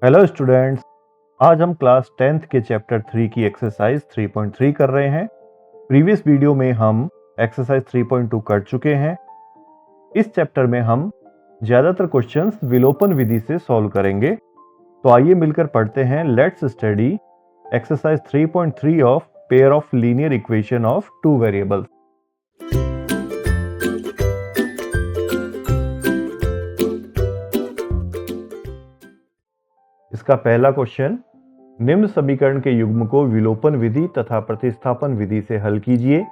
Hello students, आज हम class 10th के चैप्टर 3 की एक्सरसाइज 3.3 कर रहे हैं। प्रीवियस वीडियो में हम एक्सरसाइज 3.2 कर चुके हैं। इस चैप्टर में हम ज़्यादातर क्वेश्चंस विलोपन विधि से सॉल्व करेंगे। तो आइए मिलकर पढ़ते हैं। Let's study exercise 3.3 of pair of linear equation of two variables. इसका पहला क्वेश्चन, निम्न समीकरण के युग्म को विलोपन विधि तथा प्रतिस्थापन विधि से हल कीजिए।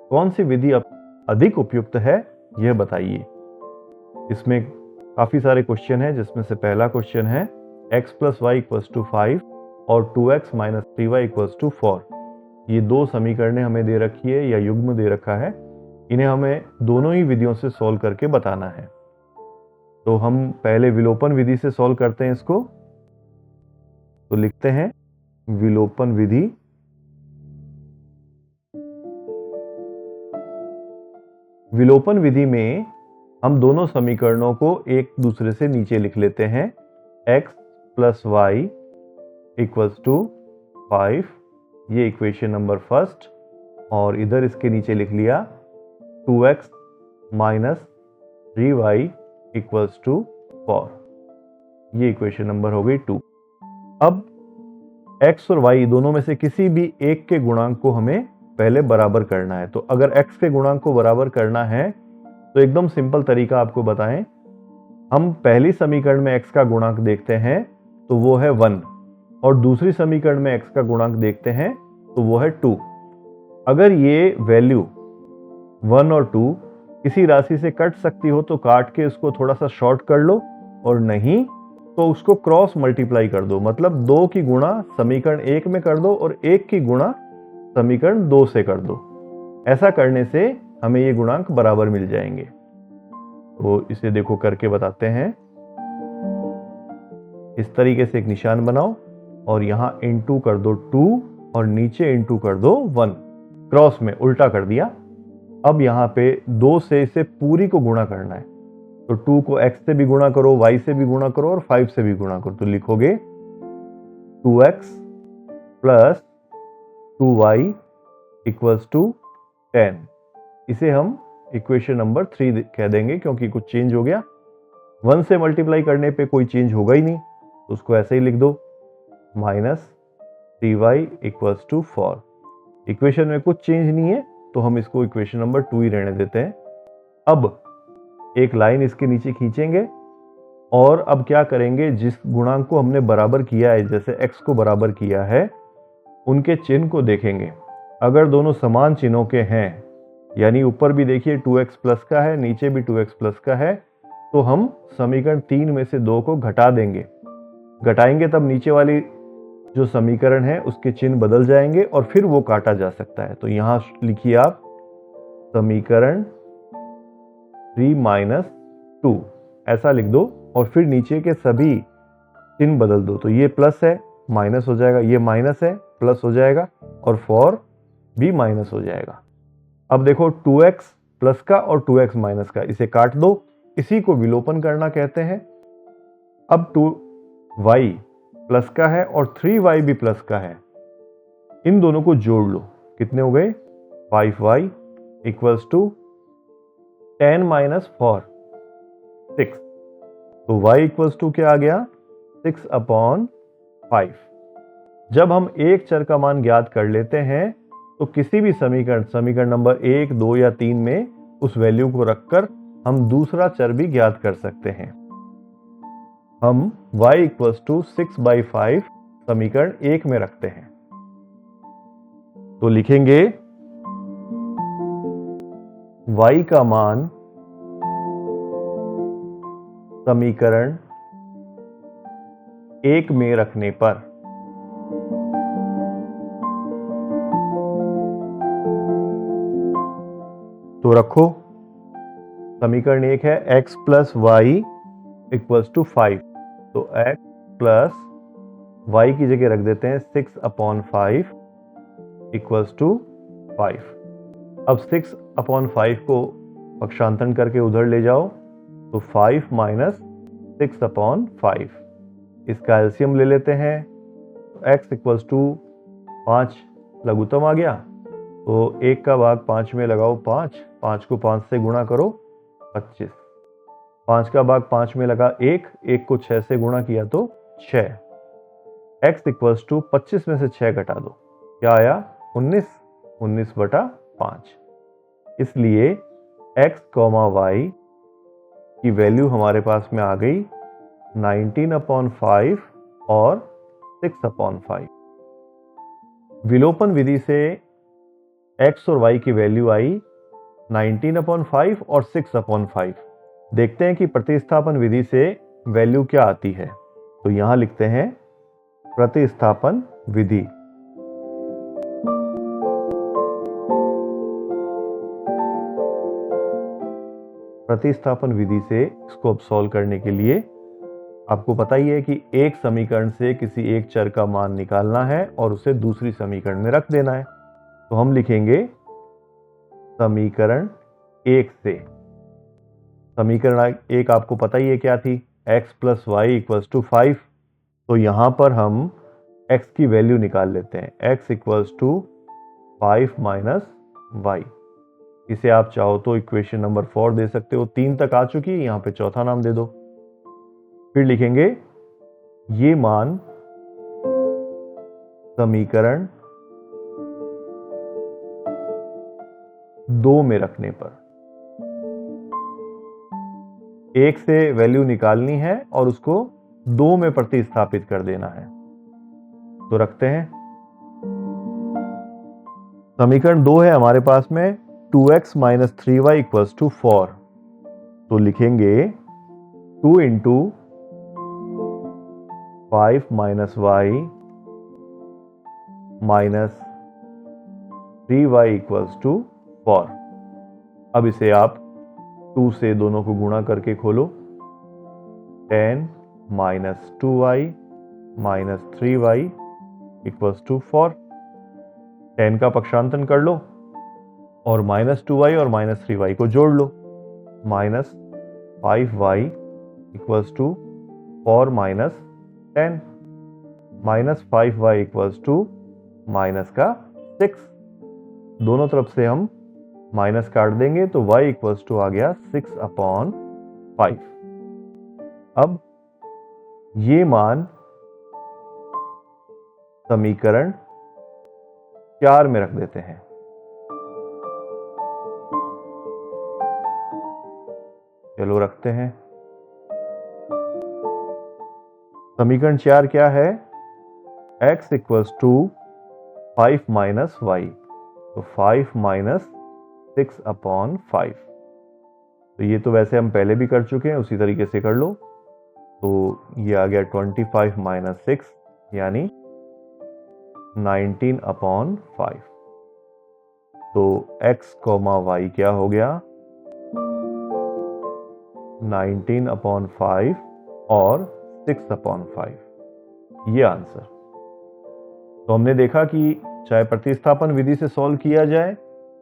कौन सी विधि अधिक उपयुक्त है यह बताइए। इसमें काफी सारे क्वेश्चन हैं, जिसमें से पहला क्वेश्चन है x + y = 5 और 2x - 3y = 4। ये दो समीकरणें हमें दे रखी है या युग्म दे रखा है। इन्हें हमें दोनों ही विधियों से सॉल्व करके बताना है। तो हम पहले विलोपन विधि से सॉल्व करते हैं इसको। तो लिखते हैं विलोपन विधि। विलोपन विधि में हम दोनों समीकरणों को एक दूसरे से नीचे लिख लेते हैं। x + y = 5, ये इक्वेशन नंबर फर्स्ट, और इधर इसके नीचे लिख लिया 2x - 3y = 4, ये इक्वेशन नंबर हो गई 2। अब x और y दोनों में से किसी भी एक के गुणांक को हमें पहले बराबर करना है। तो अगर x के गुणांक को बराबर करना है तो एकदम सिंपल तरीका आपको बताएं। हम पहली समीकरण में x का गुणांक देखते हैं तो वो है 1, और दूसरी समीकरण में x का गुणांक देखते हैं तो वो है 2। अगर ये वैल्यू 1 और 2 किसी राशि से कट सकती हो तो काट के उसको थोड़ा सा शॉर्ट कर लो, और नहीं तो उसको क्रॉस मल्टीप्लाई कर दो। मतलब 2 की गुणा समीकरण 1 में कर दो और 1 की गुणा समीकरण 2 से कर दो। ऐसा करने से हमें ये गुणांक बराबर मिल जाएंगे। तो इसे देखो करके बताते हैं। इस तरीके से एक निशान बनाओ और यहां इनटू कर दो 2 और नीचे इनटू कर दो 1। क्रॉस में उल्टा कर दिया। अब यहां पे 2 से इसे पूरी को गुणा करना है। तो 2 को x से भी गुणा करो, y से भी गुणा करो और 5 से भी गुणा करो। तो लिखोगे 2x + 2y = 10। इसे हम इक्वेशन नंबर 3 कह देंगे, क्योंकि कुछ चेंज हो गया। 1 से मल्टीप्लाई करने पे कोई चेंज होगा ही नहीं, तो उसको ऐसे ही लिख दो -3y = 4। इक्वेशन में कुछ चेंज नहीं है तो हम इसको इक्वेशन नंबर 2 ही रहने देते हैं। अब एक लाइन इसके नीचे खींचेंगे और अब क्या करेंगे, जिस गुणांक को हमने बराबर किया है, जैसे x को बराबर किया है, उनके चिन्ह को देखेंगे। अगर दोनों समान चिन्हों के हैं, यानी ऊपर भी देखिए 2x प्लस का है, नीचे भी 2x प्लस का है, तो हम समीकरण 3 में से 2 को घटा देंगे। घटाएंगे तब नीचे वाली जो समीकरण है उसके चिन्ह बदल जाएंगे और फिर वो काटा जा सकता है। तो यहां लिखिए आप समीकरण 3 - 2 ऐसा लिख दो और फिर नीचे के सभी चिन्ह बदल दो। तो ये प्लस है माइनस हो जाएगा, ये माइनस है प्लस हो जाएगा, और 4 भी माइनस हो जाएगा। अब देखो 2x प्लस का और 2x माइनस का, इसे काट दो। इसी को विलोपन करना कहते हैं। अब 2y प्लस का है और 3y भी प्लस का है, इन दोनों को जोड़ लो। कितने हो गए? 5y = 10 - 4 6। तो y = क्या आ गया? 6/5। जब हम एक चर का मान ज्ञात कर लेते हैं तो किसी भी समीकरण नंबर 1, 2 या 3 में उस वैल्यू को रखकर हम दूसरा चर भी ज्ञात कर सकते हैं। हम y = 6/5 समीकरण 1 में रखते हैं। तो लिखेंगे y का मान समीकरण 1 में रखने पर तो रखो। समीकरण 1 है x + y = 5। तो x प्लस y की जगह रख देते हैं 6/5 = 5। अब 6/5 को पक्षांतरण करके उधर ले जाओ तो 5 - 6/5 इसका एलसीएम ले लेते हैं। x इक्वल्स टू 5 लघुत्तम आ गया, तो 1 का भाग 5 में लगाओ 5, 5 को 5 से गुणा करो 25, 5 का भाग 5 में लगा 1, 1 को 6 से गुणा किया तो 6। x इक्वल्स टू 25 में से 6 घटा दो, क्या आया 19, 19/5। इसलिए x, y की वैल्यू हमारे पास में आ गई 19/5 और 6/5। विलोपन विधि से x और y की वैल्यू आई 19/5 और 6/5। देखते हैं कि प्रतिस्थापन विधि से वैल्यू क्या आती है। तो यहां लिखते हैं प्रतिस्थापन विधि। प्रतिस्थापन विधि से इसको अब सॉल्व करने के लिए आपको पता ही है कि एक समीकरण से किसी एक चर का मान निकालना है और उसे दूसरी समीकरण में रख देना है। तो हम लिखेंगे समीकरण 1 से। समीकरण 1 आपको पता ही है क्या थी, x + y = 5। तो यहां पर हम x की वैल्यू निकाल लेते हैं, x = 5 - y। इसे आप चाहो तो इक्वेशन नंबर 4 दे सकते हो, 3 तक आ चुकी है, यहां पे चौथा नाम दे दो। फिर लिखेंगे ये मान समीकरण 2 में रखने पर, 1 से वैल्यू निकालनी है और उसको 2 में प्रतिस्थापित कर देना है। तो रखते हैं, समीकरण 2 है हमारे पास में 2x - 3y = 4। तो लिखेंगे 2 × 5 - y - 3y = 4। अब इसे आप 2 से दोनों को गुणा करके खोलो, 10 - 2y - 3y = 4। 10 का पक्षांतन कर लो और -2y और -3y को जोड़ लो, -5y = 4 - 10, -5y = -6। दोनों तरफ से हम माइनस काट देंगे तो y = आ गया 6/5। अब ये मान समीकरण 4 में रख देते हैं। चलो रखते हैं। समीकरण 4 क्या है, x = 5 - y। तो 5 - 6/5। तो ये तो वैसे हम पहले भी कर चुके हैं, उसी तरीके से कर लो। तो ये आ गया 25 - 6 यानी 19/5। तो x, y क्या हो गया 19/5 और 6/5, ये आंसर। तो हमने देखा कि चाहे प्रतिस्थापन विधि से सॉल्व किया जाए,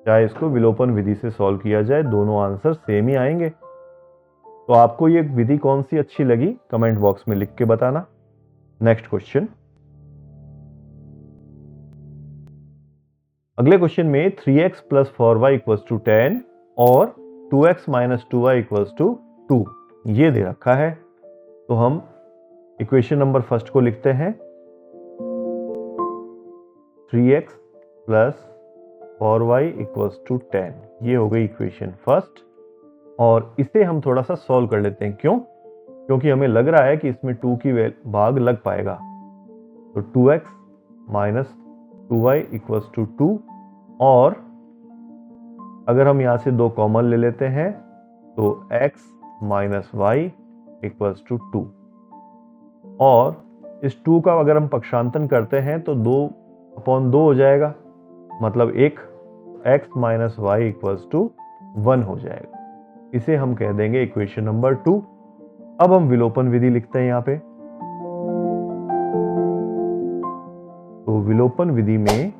चाहे इसको विलोपन विधि से सॉल्व किया जाए, दोनों आंसर सेम ही आएंगे। तो आपको ये विधि कौन सी अच्छी लगी कमेंट बॉक्स में लिख के बताना। Next question. अगले क्वेश्चन में 3x + 4y = 10 और 2x - 2y = 2 ये दे रखा है। तो हम इक्वेशन नंबर फर्स्ट को लिखते हैं, 3x + 4y = 10। ये हो गई इक्वेशन फर्स्ट। और इसे हम थोड़ा सा सॉल्व कर लेते हैं। क्यों? क्योंकि हमें लग रहा है कि इसमें 2 की भाग लग पाएगा। तो 2x - 2y = 2 और अगर हम यहां से 2 कॉमन ले लेते हैं तो x - y = 2। और इस 2 का अगर हम पक्षांतन करते हैं तो 2/2 हो जाएगा, मतलब एक x - y = 1 हो जाएगा। इसे हम कह देंगे इक्वेशन नंबर 2। अब हम विलोपन विधि लिखते हैं यहां पे। तो विलोपन विधि में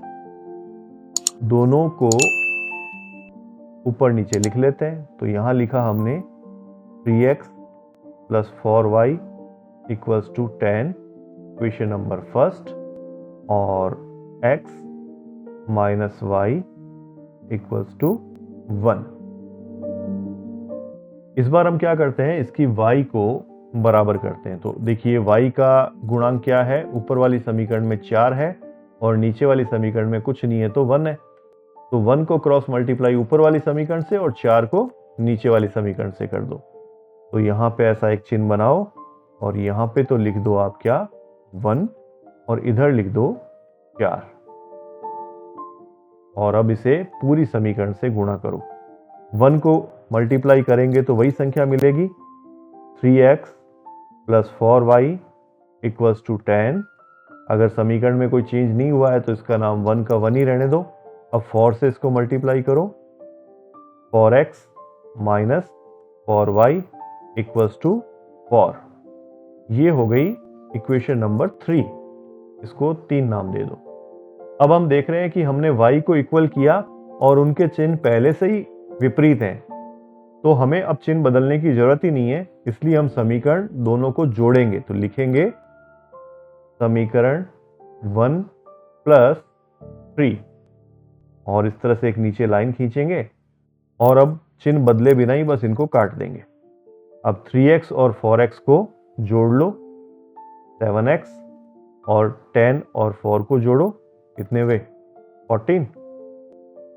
दोनों को ऊपर नीचे लिख लेते हैं। तो यहां लिखा हमने 3x + 4y equals to 10, equation number first, और x minus Y equals to 1। इस बार हम क्या करते हैं, इसकी y को बराबर करते हैं। तो देखिए y का गुणांक क्या है, ऊपर वाली समीकरण में 4 है और नीचे वाली समीकरण में कुछ नहीं है तो 1 है। तो 1 को क्रॉस मल्टीप्लाई ऊपर वाली समीकरण से और 4 को नीचे वाली समीकरण से कर दो। तो यहाँ पे ऐसा एक चिन्ह बनाओ और यहाँ पे तो लिख दो आप क्या, 1, और इधर लिख दो 4, और अब इसे पूरी समीकरण से गुणा करो। 1 को मल्टीप्लाई करेंगे तो वही संख्या मिलेगी, 3x plus 4y equals to 10। अगर समीकरण में कोई चेंज नहीं हुआ है तो इसका नाम 1 का 1 ही रहने दो। अब 4 से इसको मल्टीप्लाई करो, 4x minus 4y equals to 4। ये हो गई इक्वेशन नंबर 3। इसको 3 नाम दे दो। अब हम देख रहे हैं कि हमने y को इक्वल किया और उनके चिन्ह पहले से ही विपरीत हैं, तो हमें अब चिन्ह बदलने की जरूरत ही नहीं है, इसलिए हम समीकरण दोनों को जोड़ेंगे। तो लिखेंगे समीकरण 1 प्लस 3, और इस तरह से एक नीचे लाइन खींचेंगे और अब चिन्ह बदले बिना ही बस इनको काट देंगे। अब 3x और 4x को जोड़ लो, 7x, और 10 और 4 को जोड़ो, कितने हुए, 14।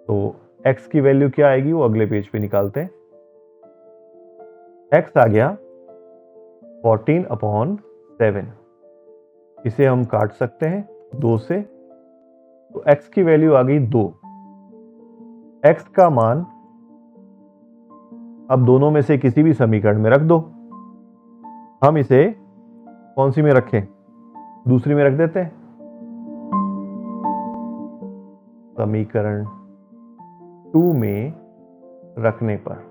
तो x की वैल्यू क्या आएगी वो अगले पेज पे निकालते हैं। x आ गया 14/7। इसे हम काट सकते हैं 2 से, तो x की वैल्यू आ गई 2। x का मान अब दोनों में से किसी भी समीकरण में रख दो। हम इसे कौन सी में रखें, दूसरी में रख देते हैं। समीकरण 2 में रखने पर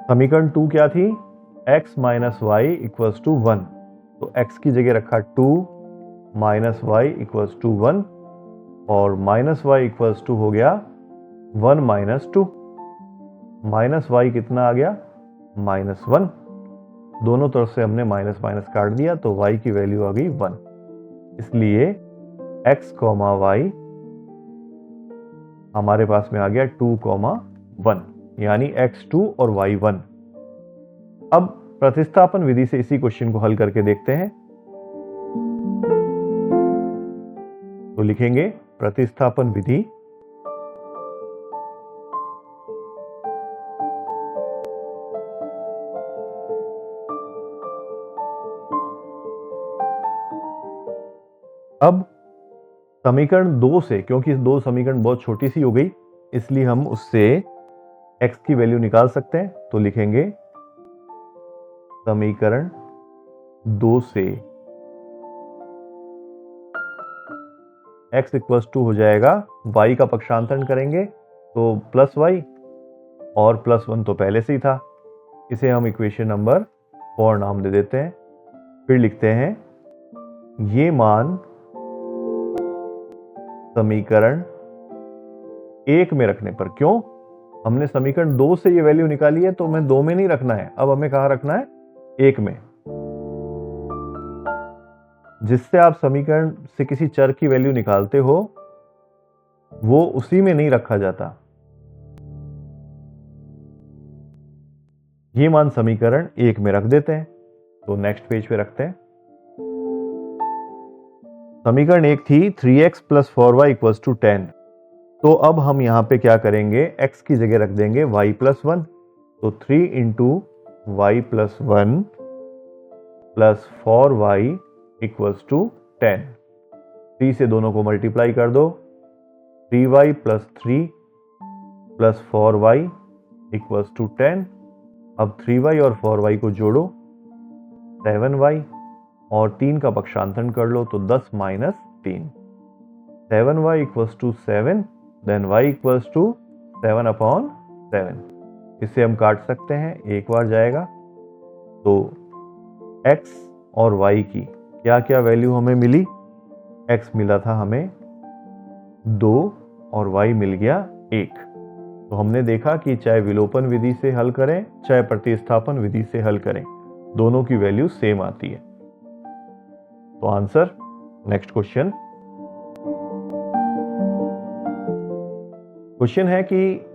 समीकरण 2 क्या थी, x minus Y equals to 1। तो x की जगह रखा 2 माइनस वाई इक्वल्स टू 1, और माइनस वाई इक्वल्स टू हो गया 1 माइनस 2। माइनस वाई कितना आ गया, -1। दोनों तरफ से हमने माइनस माइनस काट दिया तो y की वैल्यू आ गई 1। इसलिए x, y हमारे पास में आ गया 2, 1, यानी x2 और y1। अब प्रतिस्थापन विधि से इसी क्वेश्चन को हल करके देखते हैं। तो लिखेंगे प्रतिस्थापन विधि। अब समीकरण 2 से, क्योंकि 2 समीकरण बहुत छोटी सी हो गई, इसलिए हम उससे x की वैल्यू निकाल सकते हैं। तो लिखेंगे समीकरण 2 से x इक्वल्स टू हो जाएगा, y का पक्षांतरण करेंगे तो प्लस y, और +1 तो पहले से ही था। इसे हम इक्वेशन नंबर 4 नाम दे देते हैं। फिर लिखते हैं ये मान समीकरण 1 में रखने पर, क्यों, हमने समीकरण 2 से ये वैल्यू निकाली है तो हमें 2 में नहीं रखना है, अब हमें कहां रखना है, 1 में। जिससे आप समीकरण से किसी चर की वैल्यू निकालते हो वो उसी में नहीं रखा जाता। ये मान समीकरण 1 में रख देते हैं। तो नेक्स्ट पेज पे रखते हैं। समीकरण 1 थी 3x plus 4y equals to 10। तो अब हम यहां पे क्या करेंगे, x की जगह रख देंगे y प्लस 1। तो 3 into y plus 1 plus 4y equals to 10। 3 से दोनों को मल्टीप्लाई कर दो, 3y plus 3 plus 4y equals to 10। अब 3y और 4y को जोड़ो, 7y, और 3 का पक्षांतरण कर लो तो 10 minus 3। 7y equals to 7, then y equals to 7/7। इसे हम काट सकते हैं, एक बार जाएगा। तो x और y की क्या क्या वैल्यू हमें मिली, x मिला था हमें 2 और y मिल गया 1। तो हमने देखा कि चाहे विलोपन विधि से हल करें चाहे प्रतिस्थापन विधि से हल करें, दोनों की वैल्यू सेम आती है। तो आंसर, नेक्स्ट क्वेश्चन। क्वेश्चन है कि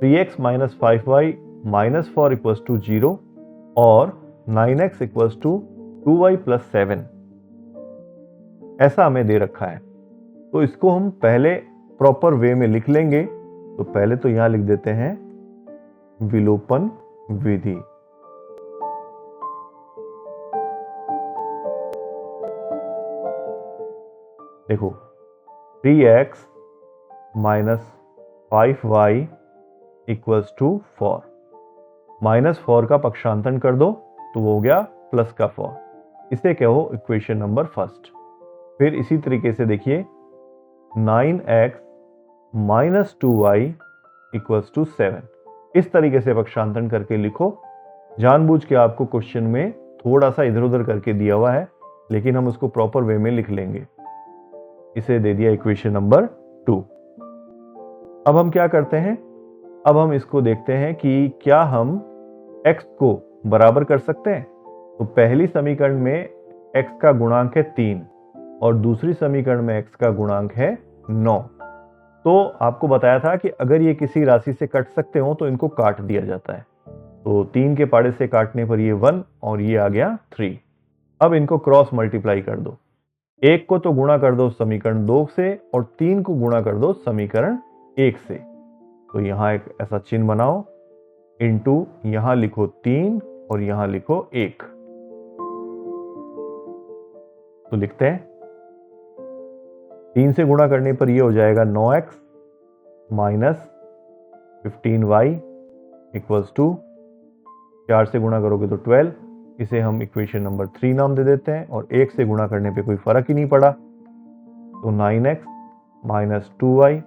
3x minus 5y minus 4 equals to 0 और 9x equals to 2y plus 7 ऐसा हमें दे रखा है। तो इसको हम पहले प्रॉपर वे में लिख लेंगे। तो पहले तो यहां लिख देते हैं विलोपन विधि। देखो 3x minus 5y equals to 4, minus 4 का पक्षांतरण कर दो तो वो हो गया प्लस का 4। इसे कहो इक्वेशन नंबर फर्स्ट। फिर इसी तरीके से देखिए 9x minus 2y equals to 7, इस तरीके से पक्षांतरण करके लिखो। जानबूझ के आपको क्वेश्चन में थोड़ा सा इधर उधर करके दिया हुआ है, लेकिन हम उसको प्रॉपर वे में लिख लेंगे। इसे दे दिया इक्वेशन नंबर 2। अब हम क्या करते हैं, अब हम इसको देखते हैं कि क्या हम x को बराबर कर सकते हैं। तो पहली समीकरण में x का गुणांक है 3 और दूसरी समीकरण में x का गुणांक है 9। तो आपको बताया था कि अगर ये किसी राशि से कट सकते हो तो इनको काट दिया जाता है। तो 3 के पाड़े से काटने पर ये 1 और ये आ गया 3। अब इनको क्रॉस मल्टीप्लाई कर दो। 1 को तो गुणा कर दो समीकरण 2 से और 3 को गुणा कर दो समीकरण 1 से। तो यहां एक ऐसा चिन्ह बनाओ, इनटू यहां लिखो 3 और यहां लिखो 1। तो लिखते हैं 3 से गुणा करने पर ये हो जाएगा 9x minus 15y equals to 4 से गुणा करोगे तो 12। इसे हम इक्वेशन नंबर 3 नाम दे देते हैं और 1 से गुणा करने पे कोई फर्क ही नहीं पड़ा। तो 9x minus 2y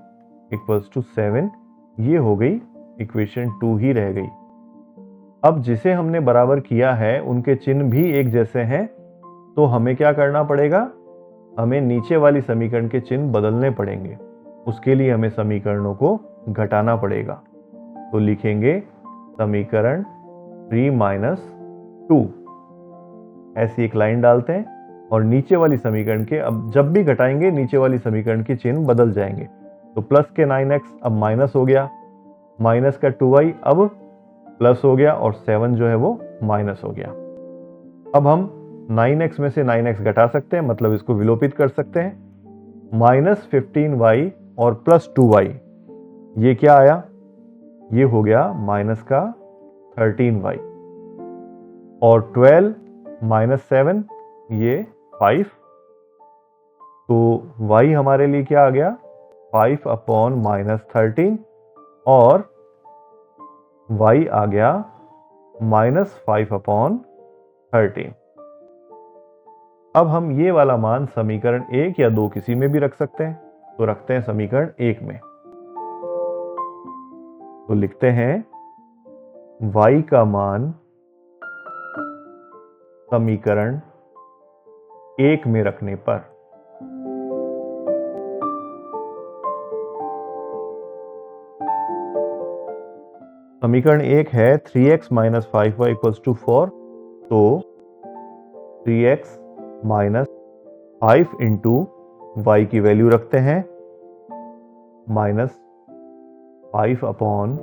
equals to 7, ये हो गई इक्वेशन 2 ही रह गई। अब जिसे हमने बराबर किया है उनके चिन्ह भी एक जैसे हैं, तो हमें क्या करना पड़ेगा, हमें नीचे वाली समीकरण के चिन्ह बदलने पड़ेंगे। उसके लिए हमें समीकरणों को घटाना पड़ेगा। तो लिखेंगे समीकरण 3 माइनस 2, ऐसी एक लाइन डालते हैं और नीचे वाली समीकरण के अब जब भी घटाएंगे नीचे वाली समीकरण के चिन्ह बदल जाएंगे। तो प्लस के 9x अब माइनस हो गया, माइनस का 2y अब प्लस हो गया और 7 जो है वो माइनस हो गया। अब हम 9x में से 9x घटा सकते हैं, मतलब इसको विलोपित कर सकते हैं। माइनस 15y और प्लस 2y, ये क्या आया, ये हो गया माइनस का 13y और 12 माइनस 7 ये 5। तो y हमारे लिए क्या आ गया, 5 अपॉन माइनस 13 और y आ गया माइनस 5 अपॉन 13। अब हम ये वाला मान समीकरण 1 या 2 किसी में भी रख सकते हैं। तो रखते हैं समीकरण 1 में। तो लिखते हैं y का मान समीकरण 1 में रखने पर समीकरण 1 है 3x minus 5y equals to 4। तो 3x माइनस 5 इंटू वाई की वैल्यू रखते हैं माइनस 5 अपॉन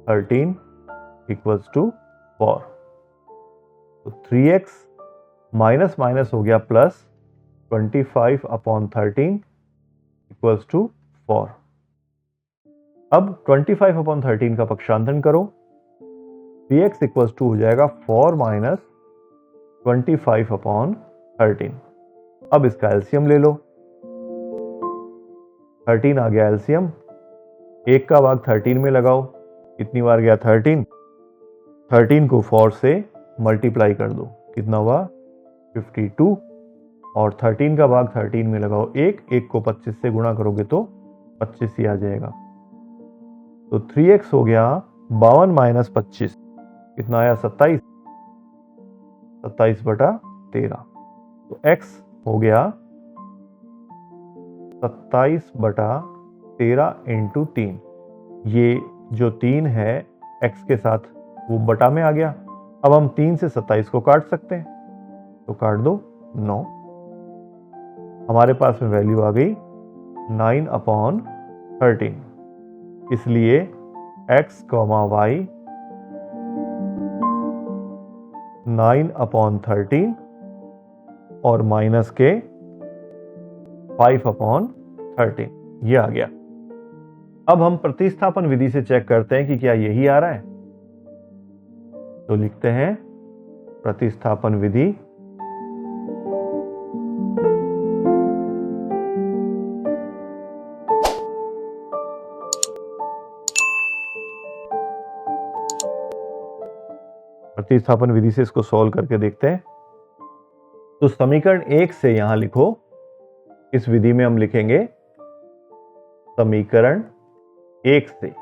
13 इक्वल्स टू 4। तो 3x माइनस माइनस हो गया प्लस 25 अपॉन 13 इक्वल्स टू 4। अब 25 अपॉन 13 का पक्षांतरण करो, 3x इक्वल्स टू हो जाएगा 4 माइनस 25 अपॉन 13। अब इसका एलसीएम ले लो, 13 आ गया एलसीएम, 1 का भाग 13 में लगाओ, कितनी बार गया 13 को 4 से मल्टीप्लाई कर दो, कितना हुआ 52 और 13 का भाग 13 में लगाओ 1 को 25 से गुणा करोगे तो 25 ही आ जाएगा। तो 3x हो गया 52 माइनस 25, कितना आया 27, 27/13। तो x हो गया 27/13 इंटू 3। ये जो 3 है x के साथ वो बटा में आ गया। अब हम 3 से 27 को काट सकते हैं, तो काट दो 9। हमारे पास में वैल्यू आ गई 9/13। इसलिए x, y 9/13 और माइनस के 5/13 ये आ गया। अब हम प्रतिस्थापन विधि से चेक करते हैं कि क्या यही आ रहा है। तो लिखते हैं प्रतिस्थापन विधि। प्रतिस्थापन विधि से इसको सॉल्व करके देखते हैं। तो समीकरण 1 से यहां लिखो, इस विधि में हम लिखेंगे समीकरण 1 से।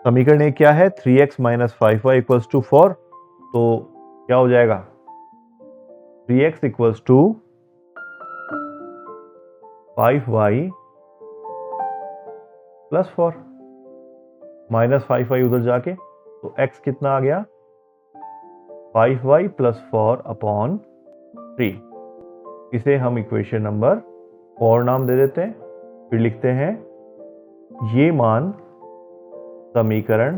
समीकरण 1 क्या है? 3x - 5y = 4। तो क्या हो जाएगा? 3x = 5y + 4 माइनस 5y उधर जाके, तो x कितना आ गया? 5y + 4/3। इसे हम इक्वेशन नंबर 4 नाम दे देते हैं। फिर लिखते हैं ये मान समीकरण,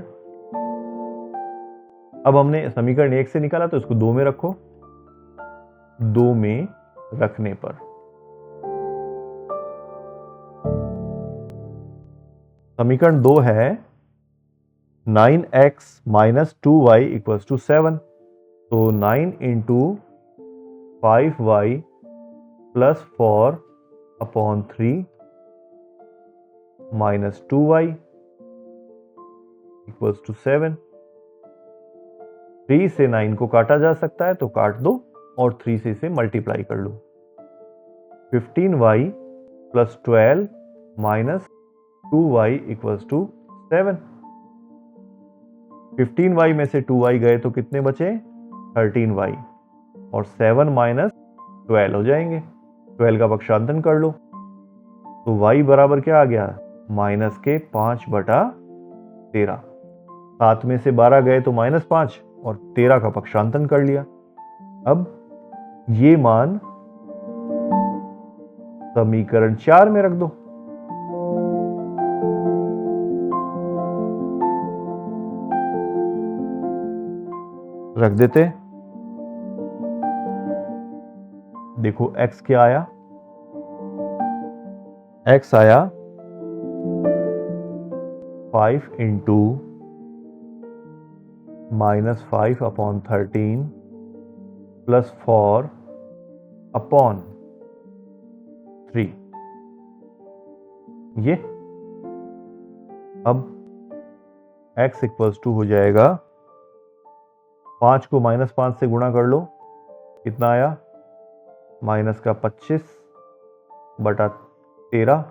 अब हमने समीकरण 1 से निकाला तो इसको 2 में रखो। 2 में रखने पर समीकरण 2 है 9x - 2y = 7। तो 9 × 5y + 4/3 - 2y = 7। 3 से 9 को काटा जा सकता है, तो काट दो और 3 से इसे मल्टीप्लाई कर लो। 15y + 12 - 2y = 7। 15y में से 2y गए तो कितने बचे? 13y, और 7 - 12 हो जाएंगे। 12 का पक्षांतन कर लो, तो y बराबर क्या आ गया? माइनस के 5/13। 7 में से 12 गए तो -5 और 13 का पक्षांतन कर लिया। अब ये मान समीकरण 4 में रख दो। रख देते। देखो x क्या आया? x आया 5 × -5/13 + 4/3। ये अब x = हो जाएगा, 5 को -5 से गुणा कर लो, कितना आया? -25/13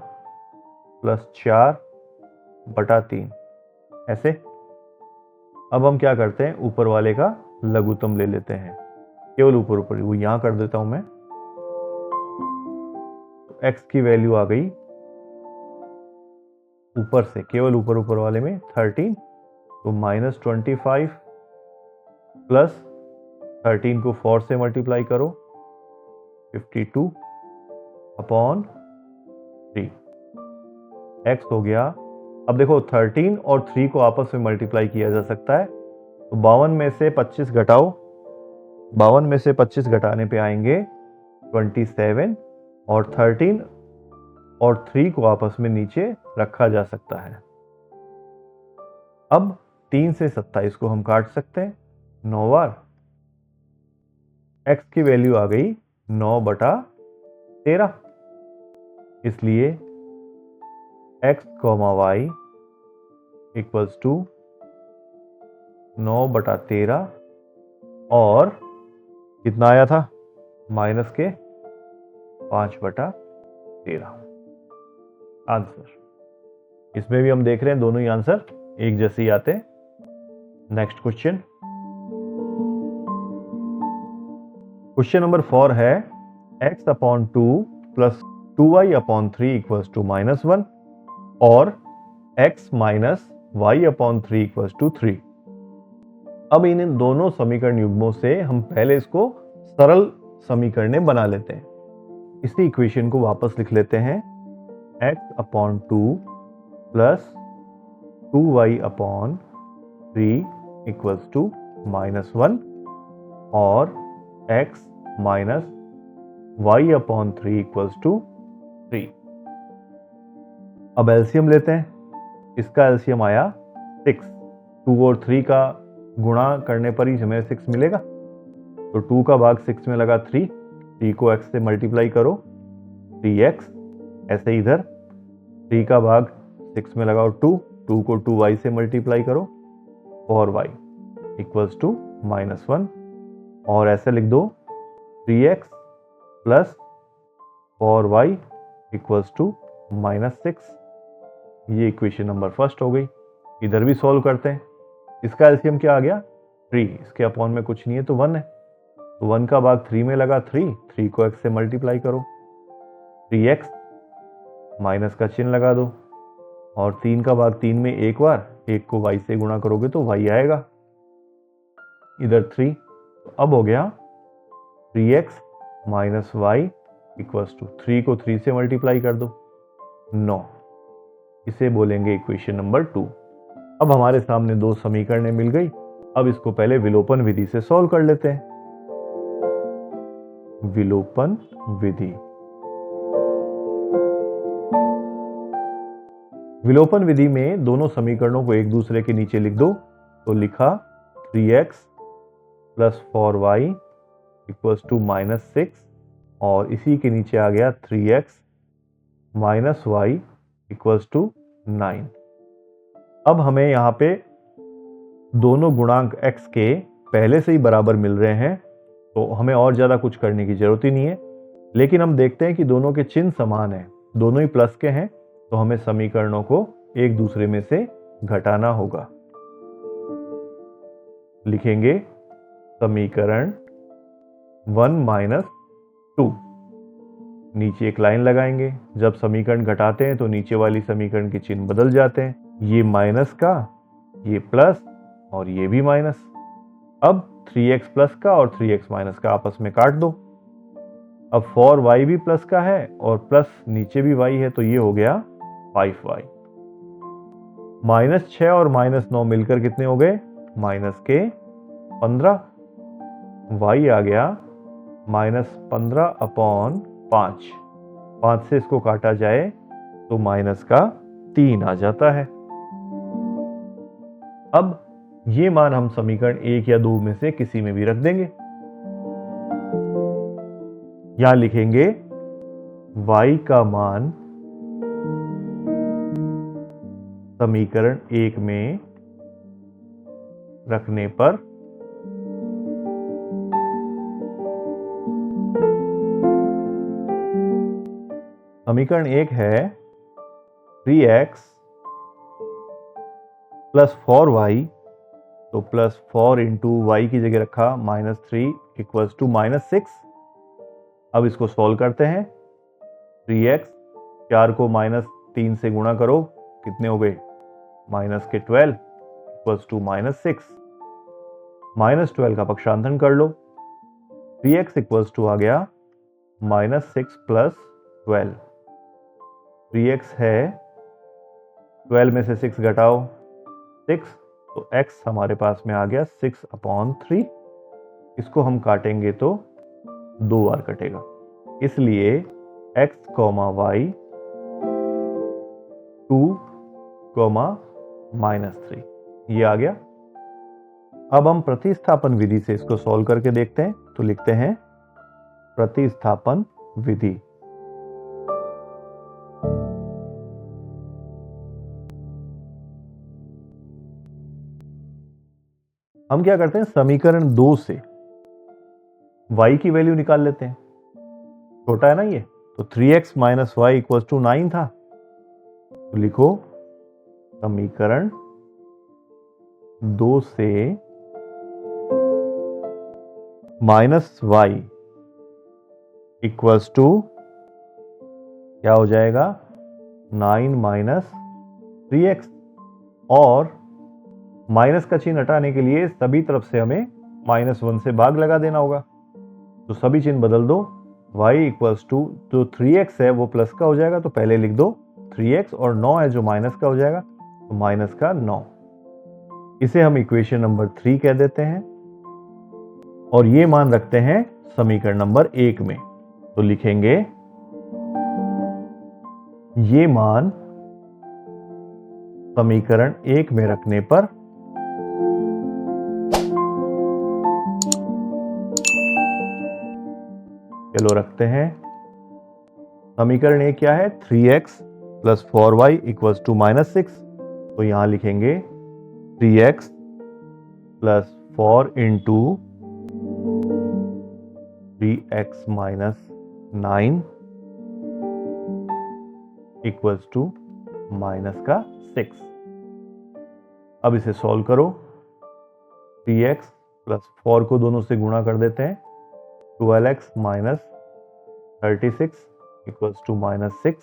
+ 4/3। ऐसे। अब हम क्या करते हैं? ऊपर वाले का लघुत्तम ले लेते हैं, केवल ऊपर ऊपर, वो यहां कर देता हूं मैं। तो x की वैल्यू आ गई ऊपर से, केवल ऊपर ऊपर वाले में 13, तो -25 + 13 को 4 से मल्टीप्लाई करो, 52/3। x हो गया। अब देखो 13 और 3 को आपस में मल्टीप्लाई किया जा सकता है, तो 52 में से 25 घटाओ, 52 में से 25 घटाने पे आएंगे 27, और 13 और 3 को आपस में नीचे रखा जा सकता है। अब 3 से 27 को हम काट सकते हैं 9 बार। x की वैल्यू आ गई 9/13। इसलिए x, y = 9/13, और कितना आया था? माइनस के 5/13 आंसर। इसमें भी हम देख रहे हैं दोनों ही आंसर एक जैसे ही आते हैं। नेक्स्ट क्वेश्चन, क्वेश्चन नंबर 4 है x/2 + 2y/3 = -1 और x minus Y upon 3 equals to 3। अब इन दोनों समीकरण युग्मों से हम पहले इसको सरल समीकरण बना लेते हैं। इसी इक्वेशन को वापस लिख लेते हैं, x upon 2 plus 2y upon 3 equals to -1 और x minus Y upon 3 equals to 3। अब एलसीएम लेते हैं। इसका एलसीएम आया 6। 2 और 3 का गुणा करने पर ही हमें 6 मिलेगा। तो 2 का भाग 6 में लगा 3, 3 को x से मल्टीप्लाई करो 3x। ऐसे इधर 3 का भाग 6 में लगाओ 2, 2 को 2y से मल्टीप्लाई करो 4y इक्वल्स टू -1। और ऐसे लिख दो 3x plus 4y equals to -6। ये इक्वेशन नंबर फर्स्ट हो गई। इधर भी सॉल्व करते हैं। इसका एलसीएम क्या आ गया 3, इसके अपॉन में कुछ नहीं है तो 1 है। तो 1 का भाग 3 में लगा 3, 3 को x से मल्टीप्लाई करो 3x, माइनस का चिन्ह लगा दो और 3 का भाग 3 में एक बार, 1 को y से गुणा करोगे तो y आएगा। इधर 3, तो अब हो गया 3x minus Y equals to 3 को 3 से मल्टीप्लाई कर दो 9। इसे बोलेंगे इक्वेशन नंबर 2। अब हमारे सामने दो समीकरणें मिल गई। अब इसको पहले विलोपन विधि से सॉल्व कर लेते हैं। विलोपन विधि। विलोपन विधि में दोनों समीकरणों को एक दूसरे के नीचे लिख दो। तो लिखा 3x plus 4y equals to -6 और इसी के नीचे आ गया 3x minus Y equals to 9। अब हमें यहाँ पे दोनों गुणांक x के पहले से ही बराबर मिल रहे हैं, तो हमें और ज़्यादा कुछ करने की जरूरत ही नहीं है। लेकिन हम देखते हैं कि दोनों के चिन्ह समान हैं, दोनों ही प्लस के हैं, तो हमें समीकरणों को एक दूसरे में से घटाना होगा। लिखेंगे समीकरण 1 - 2। नीचे एक लाइन लगाएंगे। जब समीकरण घटाते हैं तो नीचे वाली समीकरण के चिन्ह बदल जाते हैं। ये माइनस का, ये प्लस और ये भी माइनस। अब 3x प्लस का और 3x माइनस का आपस में काट दो। अब 4y भी प्लस का है और प्लस नीचे भी y है, तो ये हो गया 5y। -6 और -9 मिलकर कितने हो गए? -15। y आ गया -15 अपॉन 5। 5 से इसको काटा जाए तो -3 आ जाता है। अब ये मान हम समीकरण 1 या 2 में से किसी में भी रख देंगे। यहां लिखेंगे y का मान समीकरण 1 में रखने पर समीकरण 1 है 3x प्लस 4y, तो प्लस 4 इंटू वाई की जगह रखा -3 इक्वल्स टू -6। अब इसको सॉल्व करते हैं। 3x, 4 को -3 से गुणा करो, कितने हो गए? -12 इक्वल्स टू -6। -12 का पक्षांतरण कर लो। 3x इक्वल्स टू आ गया -6 प्लस 12। 3x है, 12 में से 6 घटाओ 6, तो x हमारे पास में आ गया 6/3। इसको हम काटेंगे तो 2 बार कटेगा, इसलिए x, y 2, -3 ये आ गया। अब हम प्रतिस्थापन विधि से इसको सॉल्व करके देखते हैं। तो लिखते हैं प्रतिस्थापन विधि। हम क्या करते हैं, समीकरण 2 से y की वैल्यू निकाल लेते हैं। छोटा है ना ये, तो 3x minus Y equals to 9 था। तो लिखो समीकरण 2 से -y इक्वल्स टू क्या हो जाएगा? 9 - 3x, और माइनस का चिन्ह हटाने के लिए सभी तरफ से हमें -1 से भाग लगा देना होगा। तो सभी चिन्ह बदल दो। y इक्वल्स टू जो 3x है वो प्लस का हो जाएगा, तो पहले लिख दो 3x, और 9 है जो माइनस का हो जाएगा, तो माइनस का 9। इसे हम इक्वेशन नंबर 3 कह देते हैं, और ये मान रखते हैं समीकरण नंबर 1 में। तो लिखेंगे ये मान समीकरण 1 में रखने पर चलो रखते हैं। समीकरण 1 क्या है? 3x plus 4y equals to -6। तो यहां लिखेंगे 3x plus 4 into 3x minus 9 equals to -6। अब इसे सॉल्व करो। 3x प्लस 4 को दोनों से गुणा कर देते हैं, 12x माइनस 36 इक्वल्स टू -6।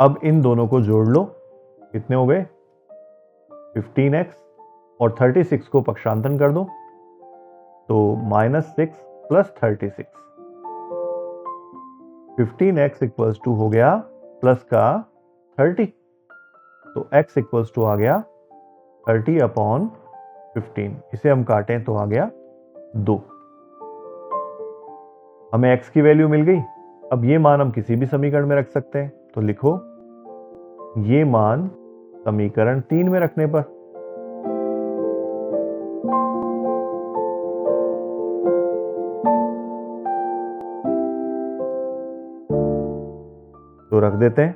अब इन दोनों को जोड़ लो, कितने हो गए? 15x, और 36 को पक्षांतन कर दो, तो -6 प्लस 36। 15x इक्वल्स टू हो गया प्लस का 30, तो x इक्वल्स टू आ गया 30 अपॉन 15। इसे हम काटें तो आ गया 2। हमें x की वैल्यू मिल गई। अब ये मान हम किसी भी समीकरण में रख सकते हैं, तो लिखो ये मान समीकरण 3 में रखने पर तो रख देते हैं।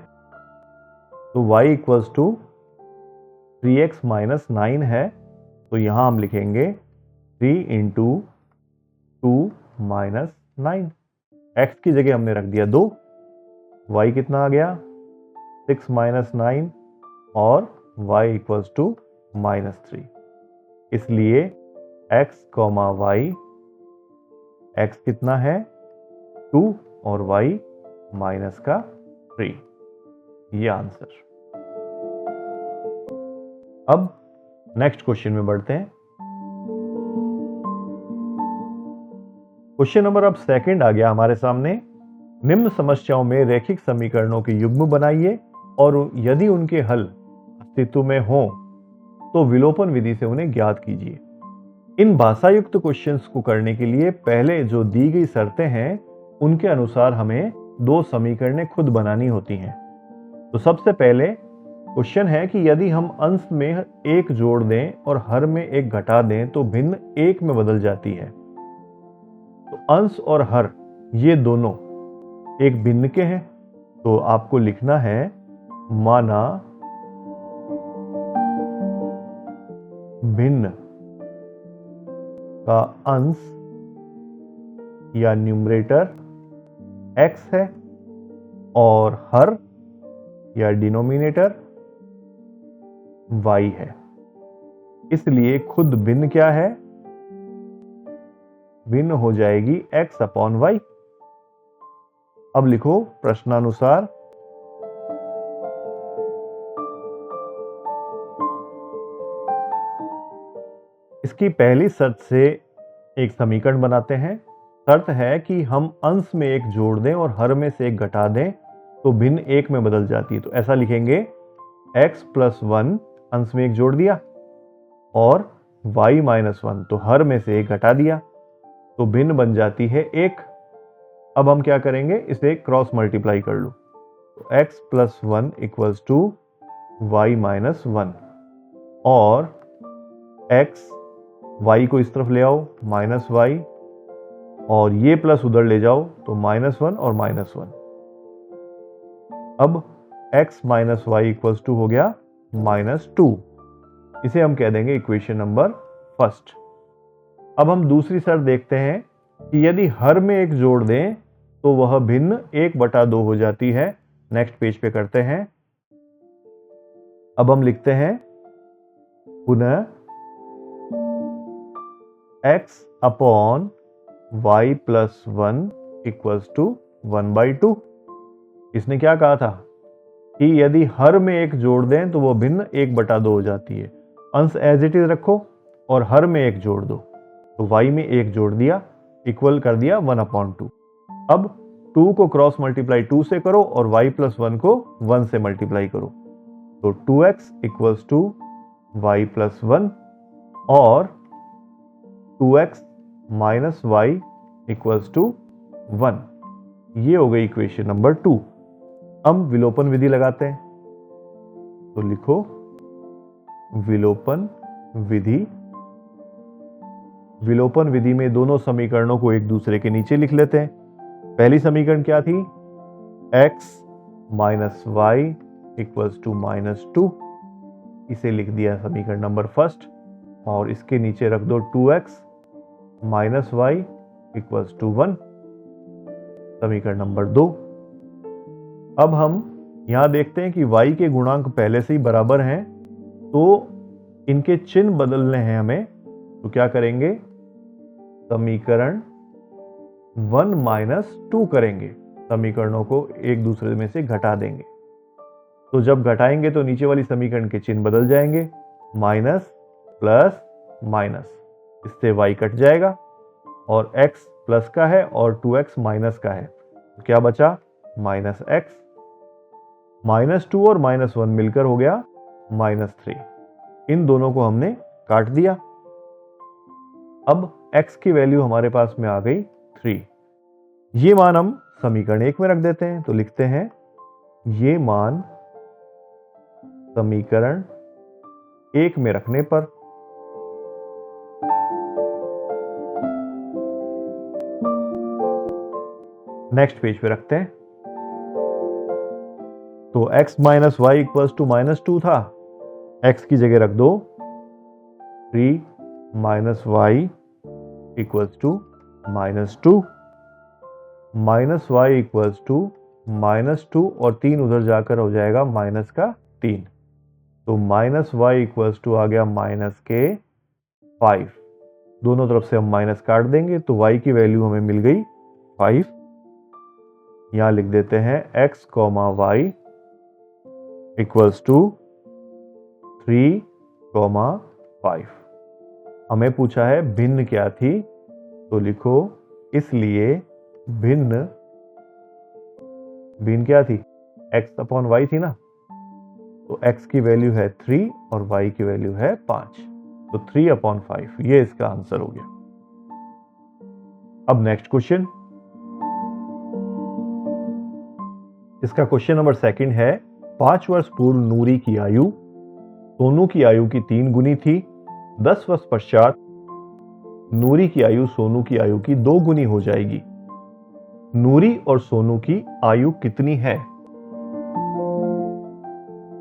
तो y equals to 3x minus 9 है, तो यहां हम लिखेंगे 3 इंटू 2 माइनस 9। x की जगह हमने रख दिया 2। y कितना आ गया? 6 माइनस 9, और y इक्वल्स टू -3। इसलिए x, y, x कितना है? 2, और y माइनस का 3। ये आंसर। अब नेक्स्ट क्वेश्चन में बढ़ते हैं। क्वेश्चन नंबर अब सेकंड आ गया हमारे सामने। निम्न समस्याओं में रैखिक समीकरणों के युग्म बनाइए, और यदि उनके हल अस्तित्व में हो तो विलोपन विधि से उन्हें ज्ञात कीजिए। इन भाषायुक्त क्वेश्चंस को करने के लिए पहले जो दी गई शर्तें हैं उनके अनुसार हमें 2 समीकरणें खुद बनानी होती हैं। तो सबसे पहले क्वेश्चन है कि यदि हम अंश में 1 जोड़ दें और हर में 1 घटा दें तो भिन्न 1 में बदल जाती है। तो अंश और हर ये दोनों एक भिन्न के हैं, तो आपको लिखना है माना भिन्न का अंश या न्यूमरेटर x है और हर या डिनोमिनेटर y है। इसलिए खुद भिन्न क्या है? भिन्न हो जाएगी x अपॉन y। अब लिखो प्रश्नानुसार इसकी पहली शर्त से एक समीकरण बनाते हैं। शर्त है कि हम अंश में 1 जोड़ दें और हर में से 1 घटा दें तो भिन्न 1 में बदल जाती है। तो ऐसा लिखेंगे x प्लस 1 अंश में 1 जोड़ दिया और y माइनस 1 तो हर में से 1 घटा दिया तो भिन्न बन जाती है 1। अब हम क्या करेंगे? इसे क्रॉस मल्टीप्लाई कर लो। तो x plus 1 equals to y minus 1 और x y को इस तरफ ले आओ माइनस y और ये प्लस उधर ले जाओ तो -1 और -1। अब x minus Y equals to हो गया -2। इसे हम कह देंगे इक्वेशन नंबर फर्स्ट। अब हम दूसरी शर्त देखते हैं कि यदि हर में 1 जोड़ दें तो वह भिन्न 1/2 हो जाती है। नेक्स्ट पेज पे करते हैं। अब हम लिखते हैं पुनः x upon y plus 1 equals to 1/2। इसने क्या कहा था? कि यदि हर में एक जोड़ दें तो वो भिन्न 1/2 हो जाती है। अंश एज इट इज रखो और हर में एक जोड़ दो, तो y में एक जोड़ दिया, इक्वल कर दिया 1/2। अब 2 को क्रॉस मल्टीप्लाई 2 से करो और y प्लस 1 को 1 से मल्टीप्लाई करो, तो 2x equals to y plus 1 और 2x minus y equals to 1। ये हो गई इक्वेशन नंबर 2। हम विलोपन विधि लगाते हैं, तो लिखो विलोपन विधि। विलोपन विधि में दोनों समीकरणों को एक दूसरे के नीचे लिख लेते हैं। पहली समीकरण क्या थी? x minus Y equals to -2। इसे लिख दिया समीकरण नंबर फर्स्ट, और इसके नीचे रख दो 2x minus Y equals to 1, समीकरण नंबर 2। अब हम यहां देखते हैं कि y के गुणांक पहले से ही बराबर हैं, तो इनके चिन्ह बदलने हैं हमें। तो क्या करेंगे? समीकरण 1 माइनस 2 करेंगे, समीकरणों को एक दूसरे में से घटा देंगे। तो जब घटाएंगे तो नीचे वाली समीकरण के चिन्ह बदल जाएंगे, माइनस प्लस माइनस, इससे y कट जाएगा और x प्लस का है और 2x माइनस का है, तो क्या बचा? Minus x। -2 और -1 मिलकर हो गया -3। इन दोनों को हमने काट दिया। अब x की वैल्यू हमारे पास में आ गई 3। ये मान हम समीकरण 1 में रख देते हैं, तो लिखते हैं ये मान समीकरण 1 में रखने पर नेक्स्ट पेज पे रखते हैं। तो x minus Y equals to -2 था, x की जगह रख दो 3 minus Y equals to -2, minus Y equals to -2 और 3 उधर जाकर हो जाएगा माइनस का 3, तो माइनस वाई इक्वल्स टू आ गया माइनस के 5। दोनों तरफ से हम माइनस काट देंगे, तो y की वैल्यू हमें मिल गई 5। यहां लिख देते हैं x, y इक्वल्स टू 3, 5। हमें पूछा है भिन्न क्या थी, तो लिखो इसलिए भिन्न क्या थी? x अपॉन y थी ना, तो x की वैल्यू है 3 और y की वैल्यू है 5, तो 3/5 ये इसका आंसर हो गया। अब नेक्स्ट क्वेश्चन, इसका क्वेश्चन नंबर 2 है। 5 वर्ष पूर्व नूरी की आयु सोनू की आयु की 3 गुनी थी। 10 वर्ष पश्चात नूरी की आयु सोनू की आयु की 2 गुनी हो जाएगी। नूरी और सोनू की आयु कितनी है?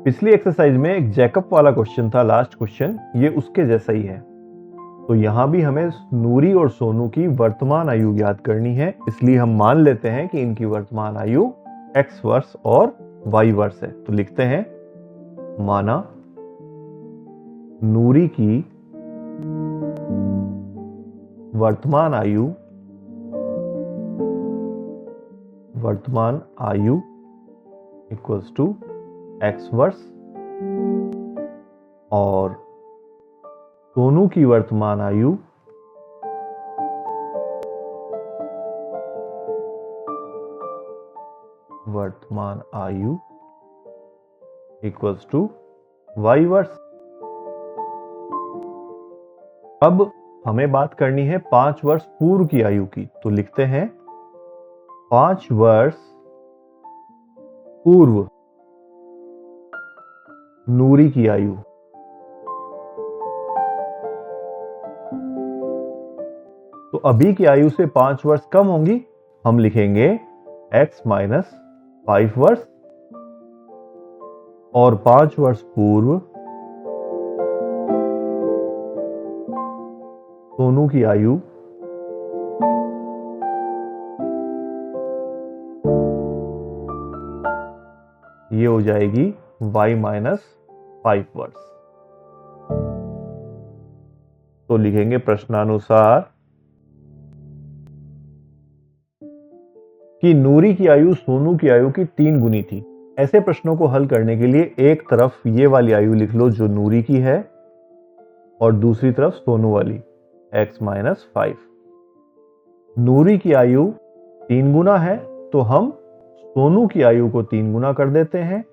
पिछली एक्सरसाइज में एक जैकब वाला क्वेश्चन था, लास्ट क्वेश्चन, ये उसके जैसा ही है। तो यहां भी हमें नूरी और सोनू की वर्तमान आयु ज्ञात करनी है, इसलिए हम मान लेते हैं कि इनकी वर्तमान आयु x वर्ष और y वर्ष है। तो लिखते हैं माना नूरी की वर्तमान आयु इक्वल्स टू x वर्ष और सोनू की वर्तमान आयु इक्वल्स टू y वर्ष। अब हमें बात करनी है 5 वर्ष पूर्व की आयु की, तो लिखते हैं 5 वर्ष पूर्व नूरी की आयु। तो अभी की आयु से 5 वर्ष कम होंगी, हम लिखेंगे x माइनस 5 वर्ष और 5 वर्ष पूर्व सोनू की आयु ये हो जाएगी y माइनस 5 वर्ष। तो लिखेंगे प्रश्नानुसार कि नूरी की आयु सोनू की आयु की 3 गुनी थी। ऐसे प्रश्नों को हल करने के लिए एक तरफ ये वाली आयु लिख लो जो नूरी की है और दूसरी तरफ सोनू वाली x-5। नूरी की आयु 3 गुना है तो हम सोनू की आयु को 3 गुना कर देते हैं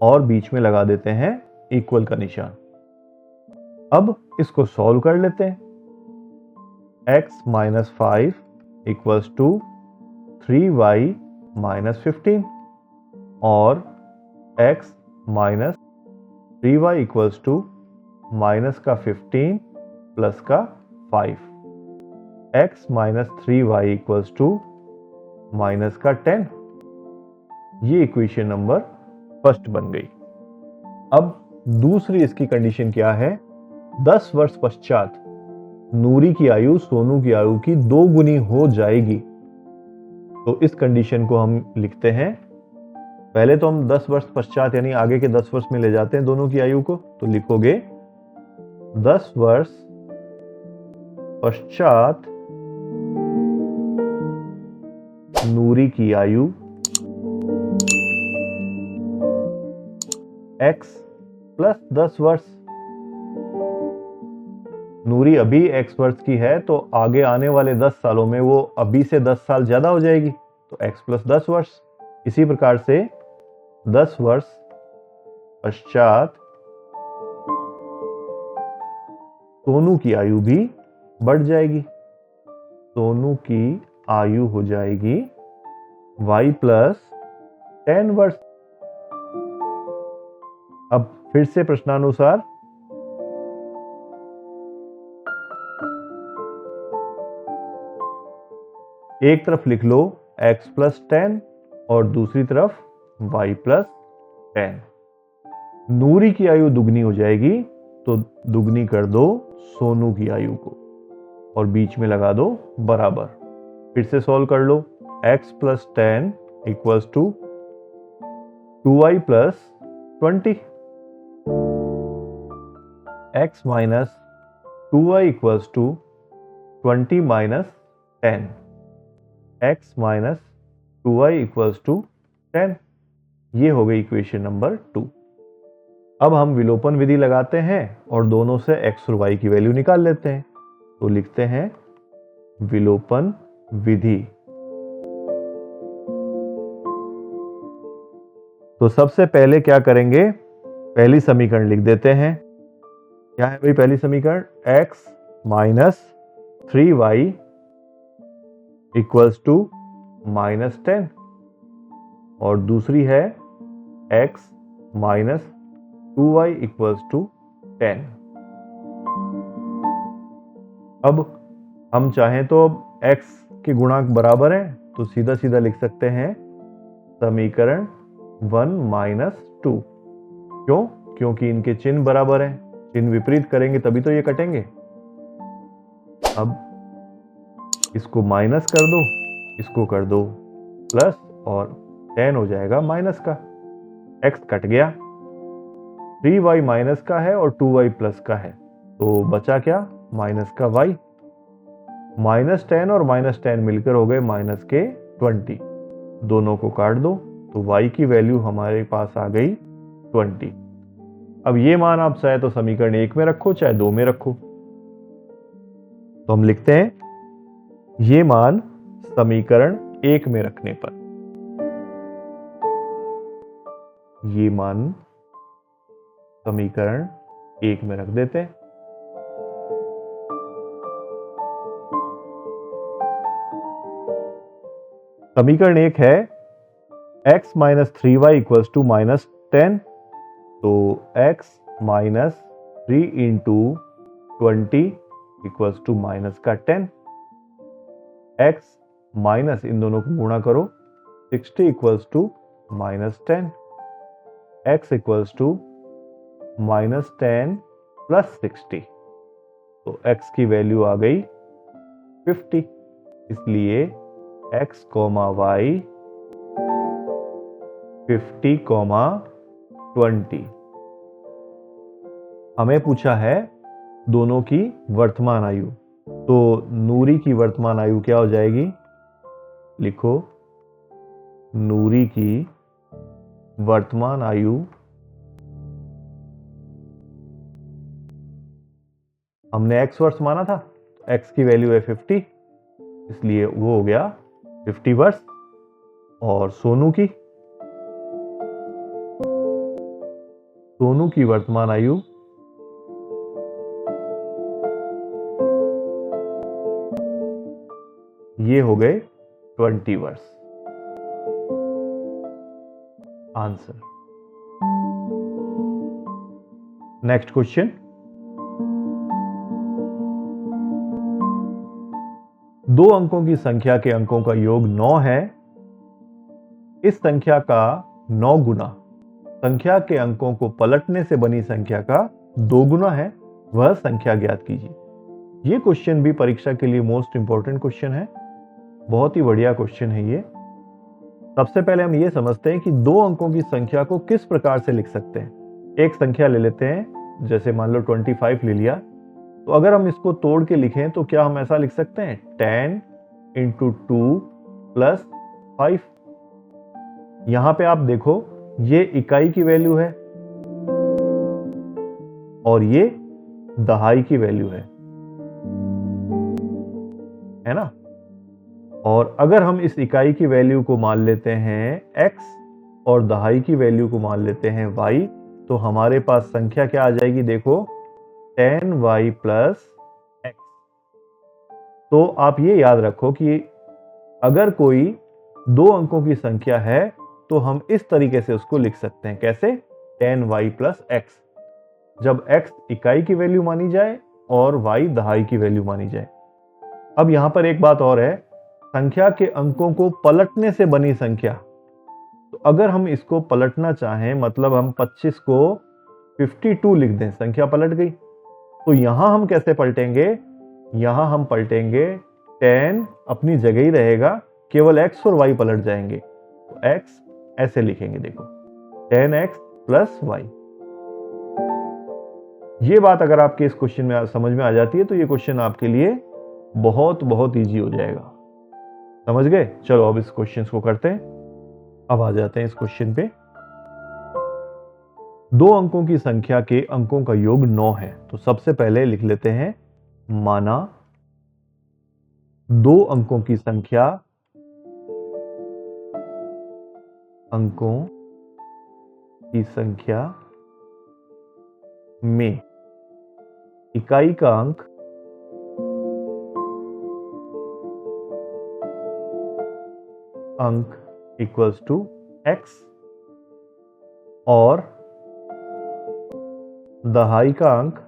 और बीच में लगा देते हैं इक्वल का निशान। अब इसको सॉल्व कर लेते हैं। x-5 इक्वल्स टू 3y-15 और x minus 3y equals to minus का 15 प्लस का 5। x minus 3y equals to minus का 10। ये इक्वेशन नंबर फर्स्ट बन गई। अब दूसरी इसकी कंडीशन क्या है? 10 वर्ष पश्चात नूरी की आयु सोनू की आयु की 2 गुनी हो जाएगी। तो इस कंडीशन को हम लिखते हैं, पहले तो हम 10 वर्ष पश्चात यानी आगे के 10 वर्ष में ले जाते हैं दोनों की आयु को। तो लिखोगे 10 वर्ष पश्चात नूरी की आयु x प्लस 10 वर्ष। नूरी अभी x वर्ष की है तो आगे आने वाले 10 सालों में वो अभी से 10 साल ज्यादा हो जाएगी, तो x प्लस 10 वर्ष। इसी प्रकार से 10 वर्ष पश्चात सोनू की आयु भी बढ़ जाएगी। सोनू की आयु हो जाएगी y प्लस 10 वर्ष। अब फिर से प्रश्नानुसार एक तरफ लिख लो x प्लस 10 और दूसरी तरफ y प्लस 10। नूरी की आयु दुगनी हो जाएगी तो दुगनी कर दो सोनू की आयु को और बीच में लगा दो बराबर। फिर से सॉल्व कर लो। x plus 10 equals to 2y plus 20। x minus 2y equals to 20 minus 10। x minus 2y equals to 10। ये हो गई इक्वेशन नंबर 2। अब हम विलोपन विधि लगाते हैं और दोनों से x और y की वैल्यू निकाल लेते हैं। तो लिखते हैं विलोपन विधि। तो सबसे पहले क्या करेंगे, पहली समीकरण लिख देते हैं। क्या है भाई पहली समीकरण? x minus 3y equals to minus 10 और दूसरी है x minus 2y equals to 10। अब हम चाहें तो x के गुणांक बराबर हैं तो सीधा सीधा लिख सकते हैं समीकरण 1 माइनस 2। क्यों? क्योंकि इनके चिन्ह बराबर हैं। चिन्ह विपरीत करेंगे तभी तो ये कटेंगे। अब इसको माइनस कर दो, इसको कर दो प्लस और 10 हो जाएगा माइनस का। x कट गया, 3y माइनस का है और 2y प्लस का है तो बचा क्या? माइनस का y। माइनस 10 और माइनस 10 मिलकर हो गए माइनस के 20। दोनों को काट दो तो y की वैल्यू हमारे पास आ गई 20। अब ये मान आप चाहे तो समीकरण 1 में रखो चाहे 2 में रखो। तो हम लिखते हैं ये मान समीकरण 1 में रखने पर, ये मान समीकरण 1 में रख देते हैं। समीकरण 1 है x minus 3y equals to minus 10। तो x minus 3 into 20 equals to minus का 10। x माइनस इन दोनों को गुणा करो 60 equals to minus 10। x equals to minus 10 plus 60। तो x की वैल्यू आ गई 50। इसलिए x कॉमा y 50 कॉमा 20। हमें पूछा है दोनों की वर्तमान आयु। तो नूरी की वर्तमान आयु क्या हो जाएगी? लिखो नूरी की वर्तमान आयु हमने x वर्ष माना था, x की वैल्यू है 50, इसलिए वो हो गया 50 वर्ष। और सोनू की वर्तमान आयु ये हो गए 20 वर्ष। आंसर। नेक्स्ट क्वेश्चन, दो अंकों की संख्या के अंकों का योग 9 है। इस संख्या का 9 गुना संख्या के अंकों को पलटने से बनी संख्या का 2 गुना है, वह संख्या ज्ञात कीजिए। ये क्वेश्चन भी परीक्षा के लिए मोस्ट इंपॉर्टेंट क्वेश्चन है, बहुत ही बढ़िया क्वेश्चन है ये। सबसे पहले हम ये समझते हैं कि दो अंकों की संख्या को किस प्रकार से लिख सकते हैं। एक संख्या ले लेते हैं, जैसे मान लो 25 ले लिया, तो अगर हम इसको तोड़ के लिखें तो क्या हम ऐसा लिख सकते हैं 10 × 2 + 5। यहां पे आप देखो, ये इकाई की वैल्यू है और ये दहाई की वैल्यू है ना। और अगर हम इस इकाई की वैल्यू को मान लेते हैं x और दहाई की वैल्यू को मान लेते हैं y, तो हमारे पास संख्या क्या आ जाएगी, देखो 10y + x। तो आप ये याद रखो कि अगर कोई दो अंकों की संख्या है तो हम इस तरीके से उसको लिख सकते हैं। कैसे? 10y + x, जब x इकाई की वैल्यू मानी जाए और y दहाई की वैल्यू मानी जाए। अब यहां पर एक बात और है, संख्या के अंकों को पलटने से बनी संख्या। तो अगर हम इसको पलटना चाहें, मतलब हम 25 को 52 लिख दें, संख्या पलट गई। तो यहां हम कैसे पलटेंगे? यहां हम पलटेंगे 10 अपनी जगह ही रहेगा, केवल x और y पलट जाएंगे। तो x ऐसे लिखेंगे, देखो 10x + y। ये बात अगर आपके इस क्वेश्चन में समझ में आ जाती है तो ये क्वेश्चन आपके लिए बहुत बहुत इजी हो जाएगा। समझ गए? चलो अब इस क्वेश्चन को करते हैं। अब आ जाते हैं इस क्वेश्चन पे। दो अंकों की संख्या के अंकों का योग 9 है। तो सबसे पहले लिख लेते हैं, माना दो अंकों की संख्या में इकाई का अंक = x और दहाई का अंक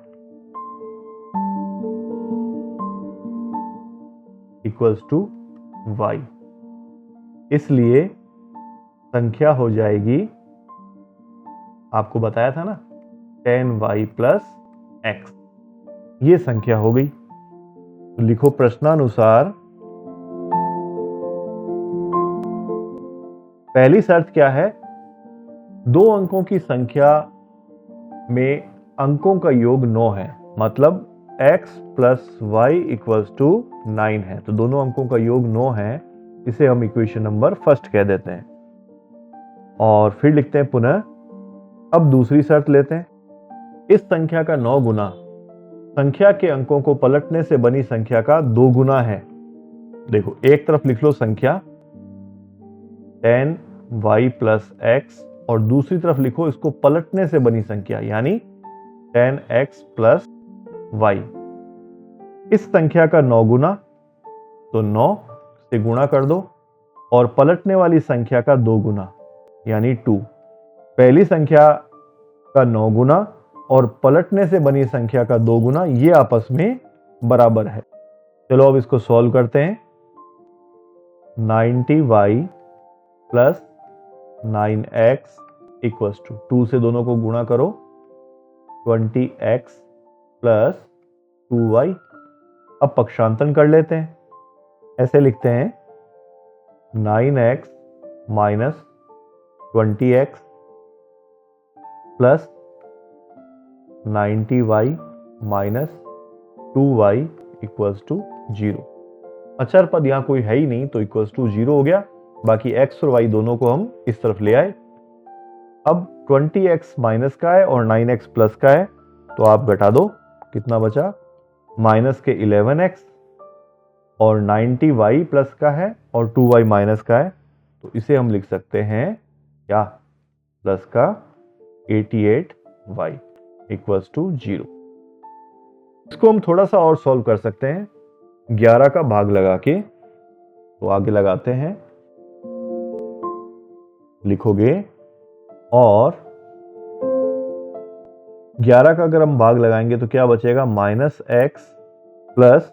= y। इसलिए संख्या हो जाएगी, आपको बताया था ना, 10y + x। ये संख्या हो गई। तो लिखो प्रश्नानुसार पहली शर्त क्या है? दो अंकों की संख्या में अंकों का योग 9 है, मतलब x + y = 9 है। तो दोनों अंकों का योग 9 है, इसे हम इक्वेशन नंबर फर्स्ट कह देते हैं। और फिर लिखते हैं पुनः। अब दूसरी शर्त लेते हैं, इस संख्या का 9 गुना संख्या के अंकों को पलटने से बनी संख्या का 2 गुना है। देखो, एक तरफ लिख लो संख्या 10y + x और दूसरी तरफ लिखो इसको पलटने से बनी संख्या, यानी 10x + y। इस संख्या का 9 गुना, तो 9 से गुणा कर दो, और पलटने वाली संख्या का 2 गुना यानी 2। पहली संख्या का 9 गुना और पलटने से बनी संख्या का 2 गुना, ये आपस में बराबर है। चलो अब इसको सॉल्व करते हैं। 90y + 9x = 2 से दोनों को गुणा करो, 20x + 2y। अब पक्षांतन कर लेते हैं, ऐसे लिखते हैं 9x - 20x + 90y - 2y = 0। अचर पद यहां कोई है ही नहीं, तो = 0 हो गया। बाकी x और y दोनों को हम इस तरफ ले आए। अब 20x माइनस का है और 9x प्लस का है, तो आप घटा दो, कितना बचा, माइनस के 11x और 90y प्लस का है और 2y माइनस का है, तो इसे हम लिख सकते हैं क्या, प्लस का 88y इक्वल्स टू 0। इसको हम थोड़ा सा और सॉल्व कर सकते हैं 11 का भाग लगा के, तो आगे लगाते हैं, लिखोगे, और 11 का अगर हम भाग लगाएंगे तो क्या बचेगा, minus X plus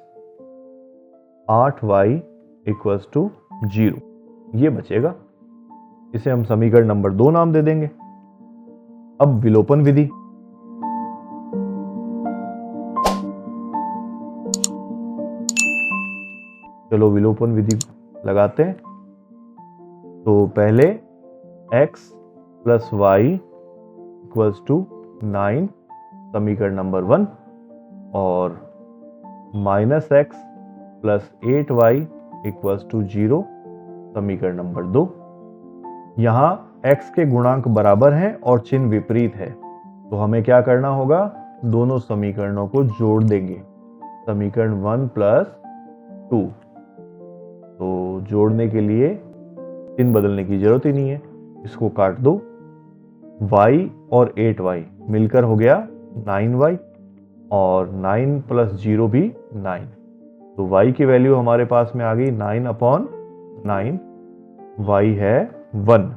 8y equals to 0, ये बचेगा। इसे हम समीकरण नंबर 2 नाम दे देंगे। अब विलोपन विधि, चलो विलोपन विधि लगाते हैं। तो पहले x plus Y equals to 9 समीकरण नंबर 1, और minus X plus 8y equals to 0 समीकरण नंबर 2। यहाँ x के गुणांक बराबर हैं और चिन्ह विपरीत है, तो हमें क्या करना होगा, दोनों समीकरणों को जोड़ देंगे, समीकरण 1 प्लस 2। तो जोड़ने के लिए चिन्ह बदलने की जरूरत ही नहीं है, इसको काट दो, y और 8y मिलकर हो गया 9y, और 9 प्लस 0 भी 9, तो y की वैल्यू हमारे पास में आ गई 9/9, y है 1।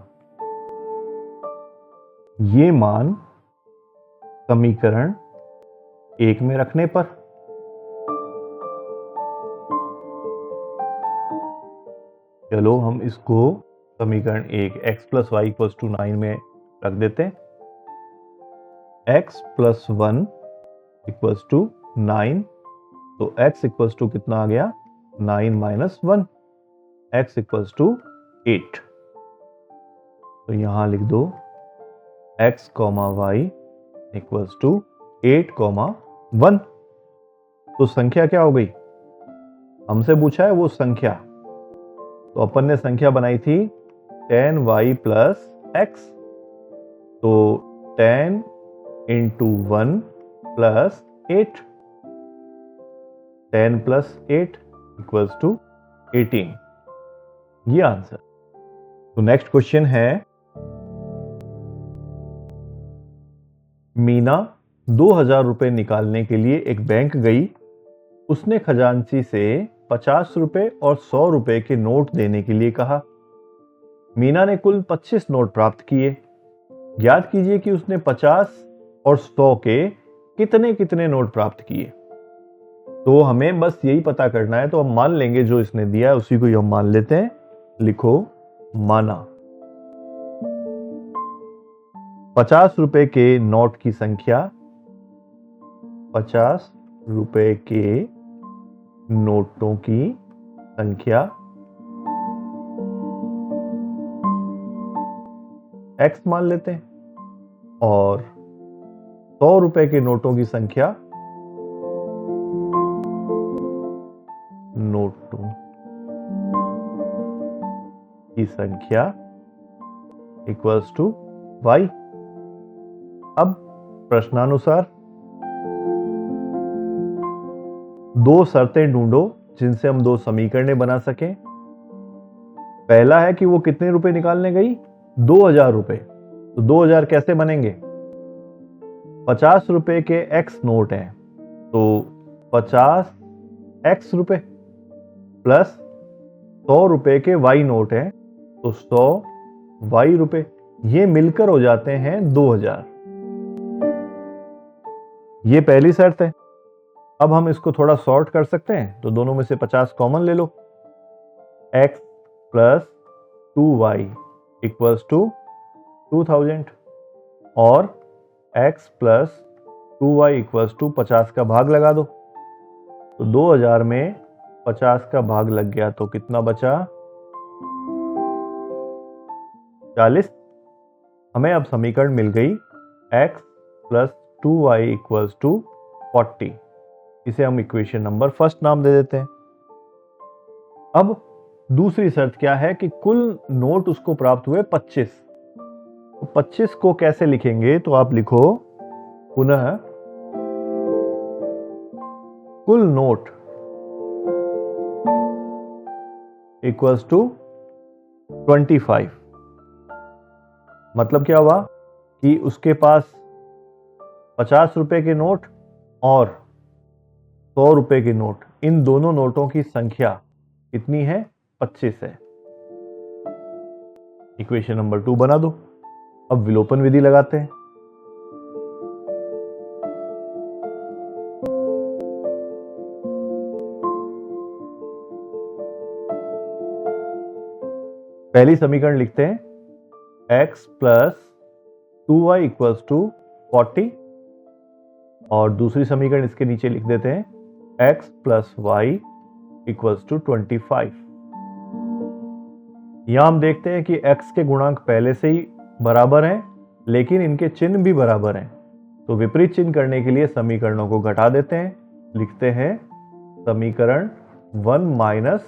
ये मान समीकरण 1 में रखने पर चलो हम इसको समीकरण 1 x plus Y equals to 9 में रख देते हैं। x प्लस 1 इक्वल्स टू 9, तो x इक्वल्स टू कितना आ गया, 9 माइनस 1, x इक्वल्स टू 8। तो यहां लिख दो x comma Y equals to 8,1। तो संख्या क्या हो गई, हमसे पूछा है वो संख्या, तो अपन ने संख्या बनाई थी 10y प्लस x, तो 10 into 1 plus 8, 10 plus 8 equals to 18, ये आंसर। तो नेक्स्ट क्वेश्चन है, मीना 2000 रुपए निकालने के लिए एक बैंक गई, उसने खजांची से 50 रुपए और 100 रुपए के नोट देने के लिए कहा। मीना ने कुल 25 नोट प्राप्त किए। ज्ञात कीजिए कि उसने 50 और 100 के कितने कितने नोट प्राप्त किए। तो हमें बस यही पता करना है, तो हम मान लेंगे जो इसने दिया है उसी को ही हम मान लेते हैं। लिखो माना। 50 रुपए के नोट की संख्या, 50 रुपए के नोटों की संख्या x मान लेते हैं, और 100 रुपए के नोटों की संख्या, नोटों की संख्या इक्वल्स टू y। अब प्रश्नानुसार दो शर्तें ढूंढो जिनसे हम दो समीकरणें बना सकें। पहला है कि वो कितने रुपए निकालने गई, 2000 रुपए। तो 2000 कैसे बनेंगे, 50 रुपए के x नोट हैं, तो 50x रुपए प्लस 100 रुपए के y नोट हैं, तो 100y रुपए, ये मिलकर हो जाते हैं 2000। ये पहली शर्त है। अब हम इसको थोड़ा सॉर्ट कर सकते हैं, तो दोनों में से 50 कॉमन ले लो, x plus 2y equals to 2000, और x plus 2y equals to 50 का भाग लगा दो, तो 2000 में 50 का भाग लग गया, तो कितना बचा, 40। हमें अब समीकरण मिल गई x plus 2y equals to 40। इसे हम इक्वेशन नंबर फर्स्ट नाम दे देते हैं। अब दूसरी शर्त क्या है कि कुल नोट उसको प्राप्त हुए 25, तो 25 को कैसे लिखेंगे, तो आप लिखो पुनः कुल नोट इक्वल्स टू 25। मतलब क्या हुआ कि उसके पास 50 रुपए के नोट और 100 रुपए के नोट, इन दोनों नोटों की संख्या कितनी है, 25 है। इक्वेशन नंबर 2 बना दो। अब विलोपन विधि लगाते हैं। पहली समीकरण लिखते हैं x plus 2y equals to 40, और दूसरी समीकरण इसके नीचे लिख देते हैं x plus Y equals to 25। यहां हम देखते हैं कि x के गुणांक पहले से ही बराबर हैं, लेकिन इनके चिन्ह भी बराबर हैं। तो विपरीत चिन्ह करने के लिए समीकरणों को घटा देते हैं। लिखते हैं समीकरण 1 माइनस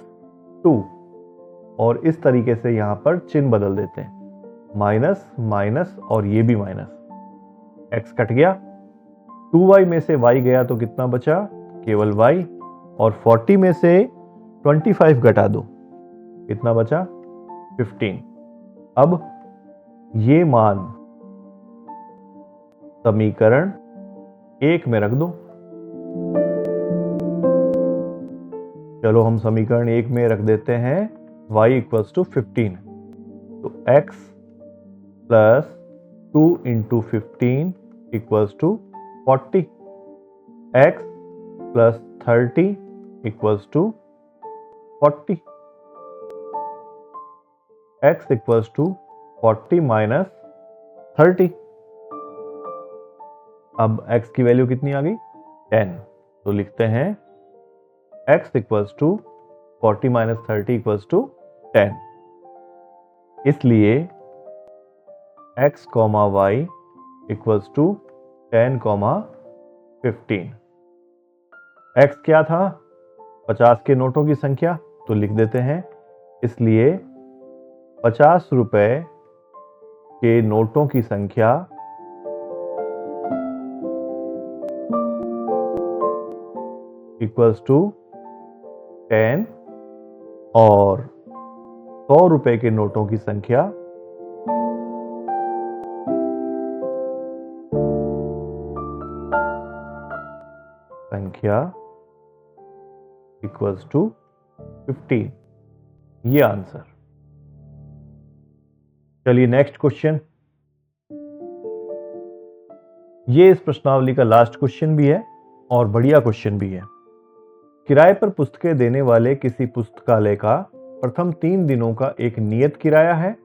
2, और इस तरीके से यहां पर चिन्ह बदल देते हैं, माइनस माइनस और ये भी माइनस, x कट गया, 2y में से y गया तो कितना बचा, केवल y, और 40 में से 25 घटा दो, कितना बचा, 15। अब ये मान समीकरण 1 में रख दो। चलो हम समीकरण 1 में रख देते हैं y इक्वल्स टू 15। तो x plus 2 into 15 equals to 40, x plus 30 equals to 40, x equals to 40 minus 30। अब x की वैल्यू कितनी आ गई, 10। तो लिखते हैं x equals to 40 minus 30 equals to 10। इसलिए x comma y equals to 10 comma 15। x क्या था, 50 के नोटों की संख्या, तो लिख देते हैं, इसलिए 50 रुपए के नोटों की संख्या इक्वल्स टू 10, और 100 रुपए के नोटों की संख्या इक्वल्स टू 15। ये आंसर। चलिए नेक्स्ट क्वेश्चन। ये इस प्रश्नावली का लास्ट क्वेश्चन भी है और बढ़िया क्वेश्चन भी है। किराए पर पुस्तकें देने वाले किसी पुस्तकालय का प्रथम 3 दिनों का एक नियत किराया है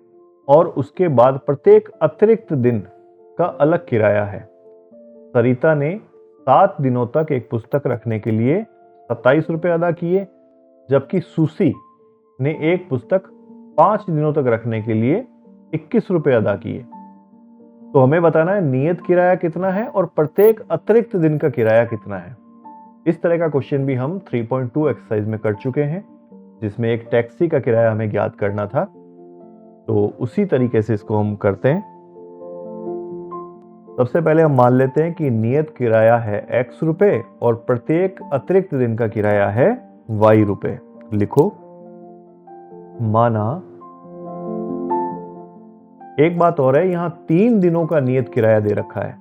और उसके बाद प्रत्येक अतिरिक्त दिन का अलग किराया है। सरिता ने 7 दिनों तक एक पुस्तक रखने के लिए 27 रुपए अदा किए, जबकि सुसी ने एक पुस्तक 5 दिनों तक रखने के लिए 21 रुपए अदा किए। तो हमें बताना है नियत किराया कितना है और प्रत्येक अतिरिक्त दिन का किराया कितना है। इस तरह का क्वेश्चन भी हम 3.2 एक्सरसाइज में कर चुके हैं, जिसमें एक टैक्सी का किराया हमें ज्ञात करना था। तो उसी तरीके से इसको हम करते हैं। सबसे पहले हम मान लेते हैं कि नियत किराया है x रुपए और प्रत्येक अतिरिक्त दिन का किराया है y रुपए। लिखो, माना, एक बात और है, यहां 3 दिनों का नियत किराया दे रखा है,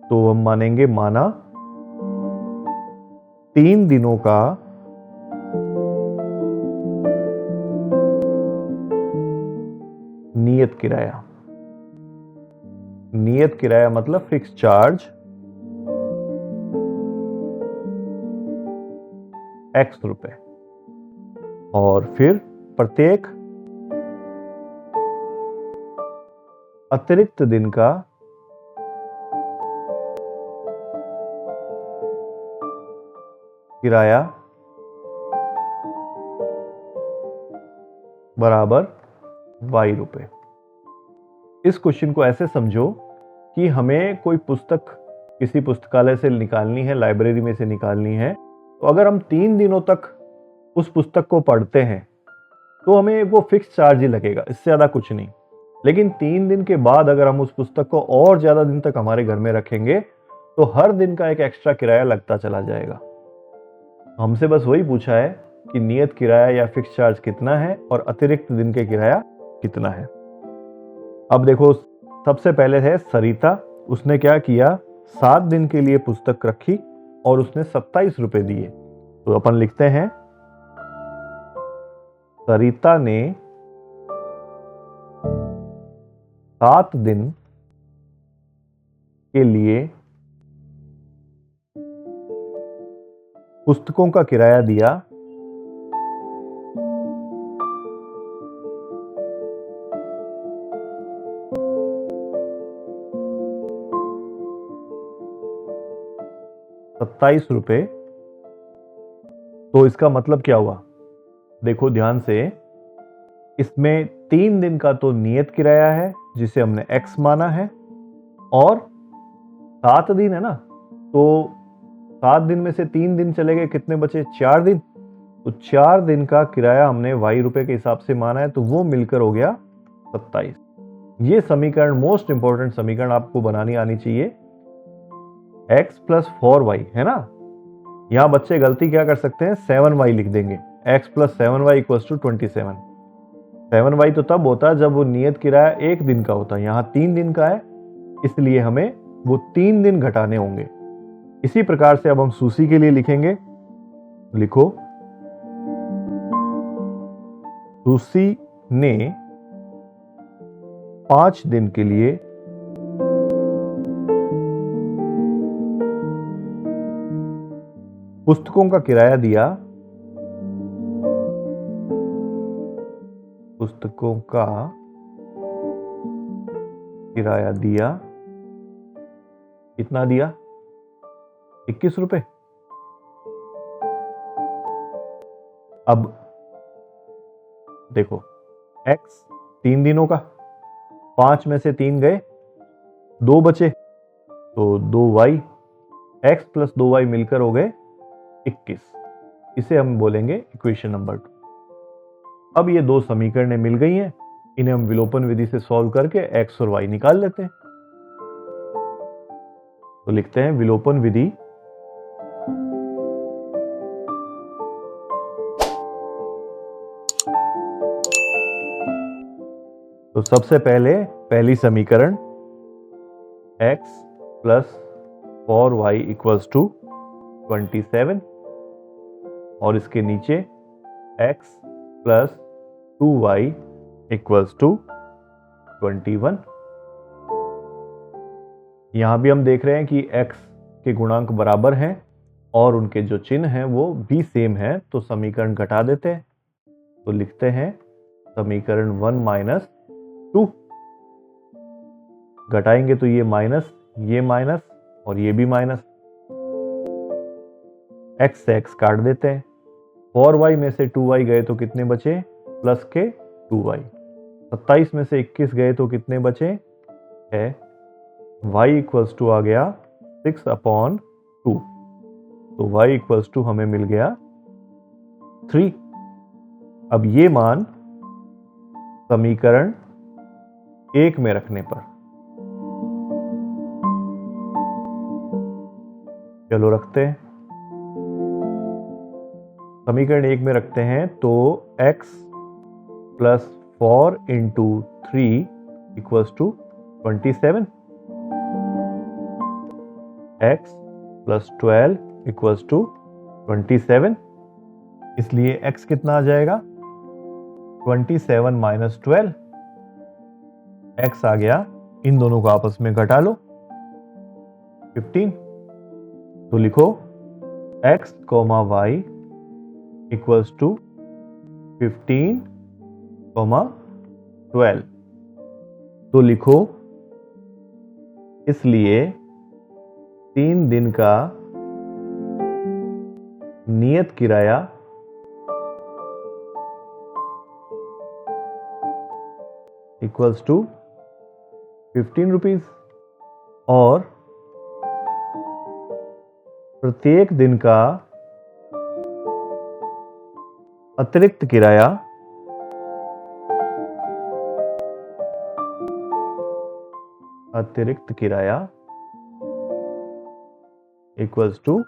तो हम मानेंगे माना 3 दिनों का नियत किराया। नियत किराया मतलब फिक्स चार्ज x रुपए, और फिर प्रत्येक अतिरिक्त दिन का किराया बराबर y रुपए। इस क्वेश्चन को ऐसे समझो कि हमें कोई पुस्तक किसी पुस्तकालय से निकालनी है, लाइब्रेरी में से निकालनी है। तो अगर हम 3 दिनों तक उस पुस्तक को पढ़ते हैं तो हमें वो फिक्स चार्ज ही लगेगा, इससे ज़्यादा कुछ नहीं। लेकिन 3 दिन के बाद अगर हम उस पुस्तक को और ज़्यादा दिन तक हमारे घर में रखेंगे तो हर दिन का एक एक्स्ट्रा किराया लगता चला जाएगा। हमसे बस वही पूछा है कि नियत किराया या फिक्स चार्ज कितना है और अतिरिक्त दिन के किराया कितना है। अब देखो, सबसे पहले है सरिता। उसने क्या किया, 7 दिन के लिए पुस्तक रखी और उसने 27 रुपए दिए। तो अपन लिखते हैं, सरिता ने 7 दिन के लिए पुस्तकों का किराया दिया 27 रुपए। तो इसका मतलब क्या हुआ? देखो ध्यान से, इसमें 3 दिन का तो नियत किराया है जिसे हमने x माना है, और 7 दिन है ना, तो 7 दिन में से 3 दिन चले गए, कितने बचे? 4 दिन। तो 4 दिन का किराया हमने y रुपए के हिसाब से माना है, तो वो मिलकर हो गया 27। ये समीकरण मोस्ट इंपॉर्टेंट समीकरण आपको बनानी आनी चाहिए। x प्लस 4y है ना, यहां बच्चे गलती क्या कर सकते हैं, 7y लिख देंगे। x plus 7y equals to 27। 7y तो तब होता है जब वो नियत किराया 1 दिन का होता है, यहां 3 दिन का है, इसलिए हमें वो 3 दिन घटाने होंगे। इसी प्रकार से अब हम सूसी के लिए लिखेंगे। लिखो, सूसी ने 5 दिन के लिए पुस्तकों का किराया दिया, पुस्तकों का किराया दिया, कितना दिया? 21 रुपए। अब देखो, x 3 दिनों का, 5 में से 3 गए, 2 बचे, तो 2y, x प्लस 2y मिलकर हो गए 21। इसे हम बोलेंगे इक्वेशन नंबर 2। अब ये दो समीकरणें मिल गई हैं, इन्हें हम विलोपन विधि से सॉल्व करके x और y निकाल लेते हैं। तो लिखते हैं विलोपन विधि तो सबसे पहले पहली समीकरण x plus 4y equals to 27, और इसके नीचे x plus 2y equals to 21। यहां भी हम देख रहे हैं कि x के गुणांक बराबर हैं और उनके जो चिन्ह हैं वो भी सेम है, तो समीकरण घटा देते हैं। तो लिखते हैं समीकरण 1 माइनस 2। घटाएंगे तो ये माइनस और ये भी माइनस, x से x काट देते हैं। 4y में से 2y गए तो कितने बचे? प्लस के 2y। 27 में से 21 गए तो कितने बचे? है y इक्वल्स टू आ गया 6/2। तो y इक्वल्स टू हमें मिल गया 3। अब ये मान समीकरण 1 में रखने पर, चलो रखते हैं, समीकरण 1 में रखते हैं, तो x plus 4 into 3 equals to 27, x plus 12 equals to 27। इसलिए x कितना आ जाएगा? 27 माइनस 12। x आ गया, इन दोनों को आपस में घटा लो, 15। तो लिखो x, y इक्वल्स टू 15, 12। तो लिखो, इसलिए 3 दिन का नियत किराया इक्वल्स टू 15 रुपीज, और प्रत्येक दिन का अतिरिक्त किराया अतिरिक्त किराया इक्वल्स टू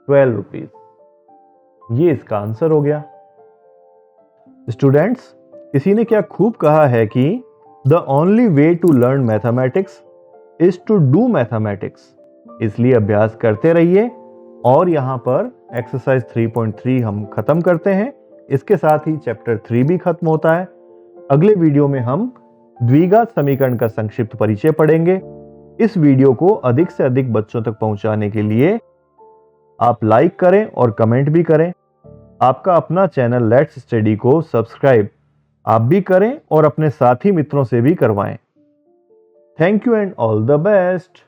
12 रुपीज। ये इसका आंसर हो गया। स्टूडेंट्स, किसी ने क्या खूब कहा है कि the only way to learn mathematics is to do mathematics. इसलिए अभ्यास करते रहिए और यहां पर एक्सरसाइज 3.3 हम खत्म करते हैं। इसके साथ ही चैप्टर 3 भी खत्म होता है। अगले वीडियो में हम द्विघात समीकरण का संक्षिप्त परिचय पढ़ेंगे। इस वीडियो को अधिक से अधिक बच्चों तक पहुंचाने के लिए आप लाइक करें और कमेंट भी करें। आपका अपना चैनल लेट्स स्टडी को सब्सक्राइब आप भी करें और अपने साथी मित्रों से भी करवाएं। Thank you and all the best.